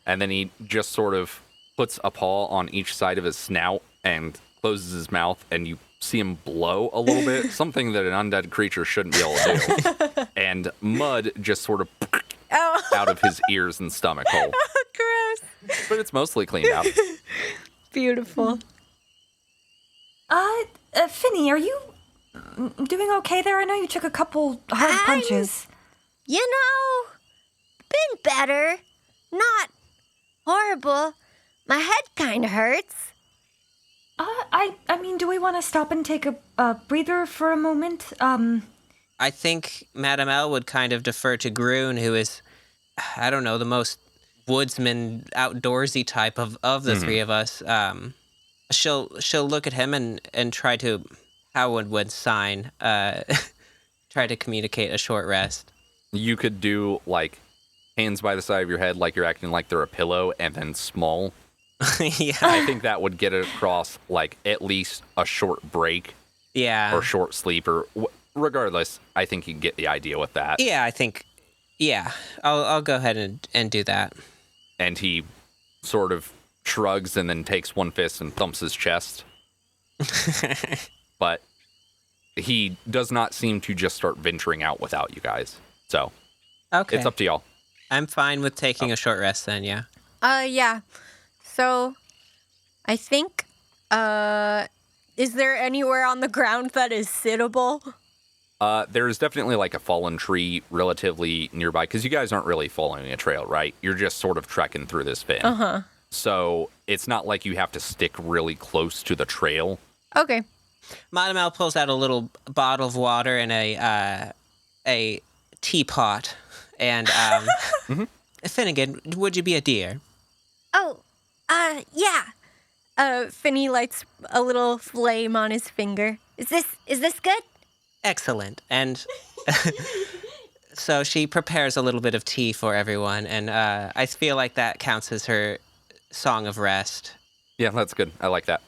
Speaker 1: And then he just sort of puts a paw on each side of his snout and closes his mouth, and you see him blow a little bit, something that an undead creature shouldn't be able to do. And mud just sort of out of his ears and stomach hole.
Speaker 2: Gross.
Speaker 1: But it's mostly cleaned out.
Speaker 2: Beautiful.
Speaker 4: Finny, are you doing okay there? I know you took a couple hard punches.
Speaker 2: You know, been better. Not horrible. My head kind of hurts.
Speaker 4: I mean, do we want to stop and take a breather for a moment?
Speaker 3: I think Madam L would kind of defer to Groon, who is, I don't know, the most woodsman, outdoorsy type of the three of us. She'll look at him and try to, how would sign, try to communicate a short rest.
Speaker 1: You could do, like, hands by the side of your head like you're acting like they're a pillow, and then small.
Speaker 3: Yeah.
Speaker 1: I think that would get it across like at least a short break
Speaker 3: Yeah.
Speaker 1: or short sleep or regardless. I think you can get the idea with that.
Speaker 3: Yeah, I think. Yeah, I'll go ahead and do that.
Speaker 1: And he sort of shrugs and then takes one fist and thumps his chest. But he does not seem to just start venturing out without you guys. So
Speaker 3: Okay.
Speaker 1: it's up to y'all.
Speaker 3: I'm fine with taking a short rest then, yeah.
Speaker 2: Yeah. So, I think, is there anywhere on the ground that is sittable?
Speaker 1: There is definitely like a fallen tree relatively nearby because you guys aren't really following a trail, right? You're just sort of trekking through this fin.
Speaker 2: Uh-huh.
Speaker 1: So it's not like you have to stick really close to the trail.
Speaker 2: Okay.
Speaker 3: Madamel pulls out a little bottle of water and a teapot. And, Finnegan, would you be a dear?
Speaker 2: Oh, yeah. Finny lights a little flame on his finger. Is this good?
Speaker 3: Excellent. And so she prepares a little bit of tea for everyone, and I feel like that counts as her song of rest.
Speaker 1: Yeah, that's good. I like that.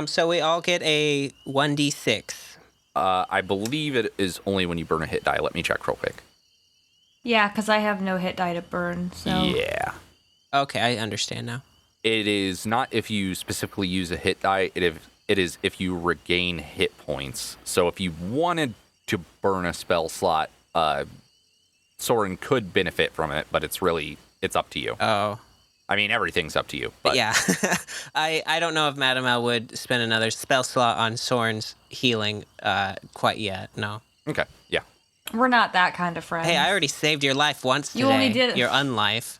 Speaker 3: So we all get a 1d6.
Speaker 1: I believe it is only when you burn a hit die. Let me check real quick.
Speaker 4: Yeah, because I have no hit die to burn, so...
Speaker 1: Yeah.
Speaker 3: Okay, I understand now.
Speaker 1: It is not if you specifically use a hit die. It is if you regain hit points. So if you wanted to burn a spell slot, Sorrin could benefit from it, but it's up to you.
Speaker 3: Oh.
Speaker 1: I mean, everything's up to you. But
Speaker 3: Yeah. I don't know if Madamel would spend another spell slot on Sorrin's healing quite yet, no.
Speaker 1: Okay, yeah.
Speaker 4: We're not that kind of friends.
Speaker 3: Hey, I already saved your life once today.
Speaker 4: You only did-
Speaker 3: Your unlife.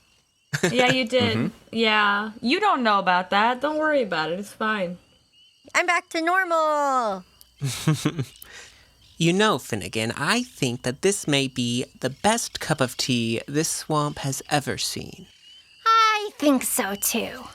Speaker 4: Yeah, you did. Yeah. You don't know about that. Don't worry about it. It's fine.
Speaker 2: I'm back to normal.
Speaker 3: You know, Finnegan, I think that this may be the best cup of tea this swamp has ever seen.
Speaker 2: I think so too.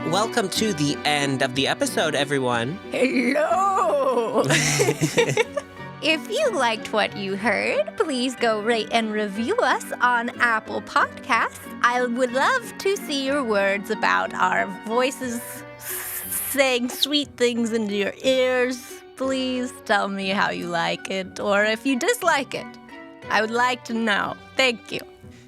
Speaker 3: Welcome to the end of the episode, everyone.
Speaker 2: Hello! If you liked what you heard, please go rate and review us on Apple Podcasts. I would love to see your words about our voices saying sweet things into your ears. Please tell me how you like it, or if you dislike it. I would like to know. Thank you.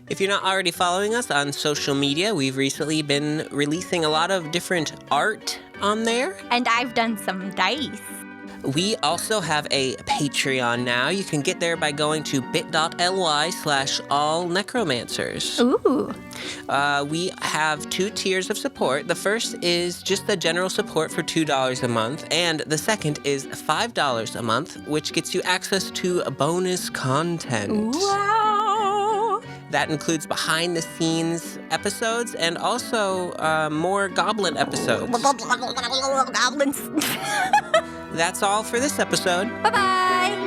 Speaker 3: If you're not already following us on social media, we've recently been releasing a lot of different art on there.
Speaker 2: And I've done some dice.
Speaker 3: We also have a Patreon now. You can get there by going to bit.ly/allnecromancers.
Speaker 2: Ooh.
Speaker 3: We have 2 tiers of support. The first is just the general support for $2 a month, and the second is $5 a month, which gets you access to bonus content.
Speaker 2: Wow.
Speaker 3: That includes behind-the-scenes episodes and also more Goblin episodes.
Speaker 2: Goblins.
Speaker 3: That's all for this episode.
Speaker 2: Bye-bye.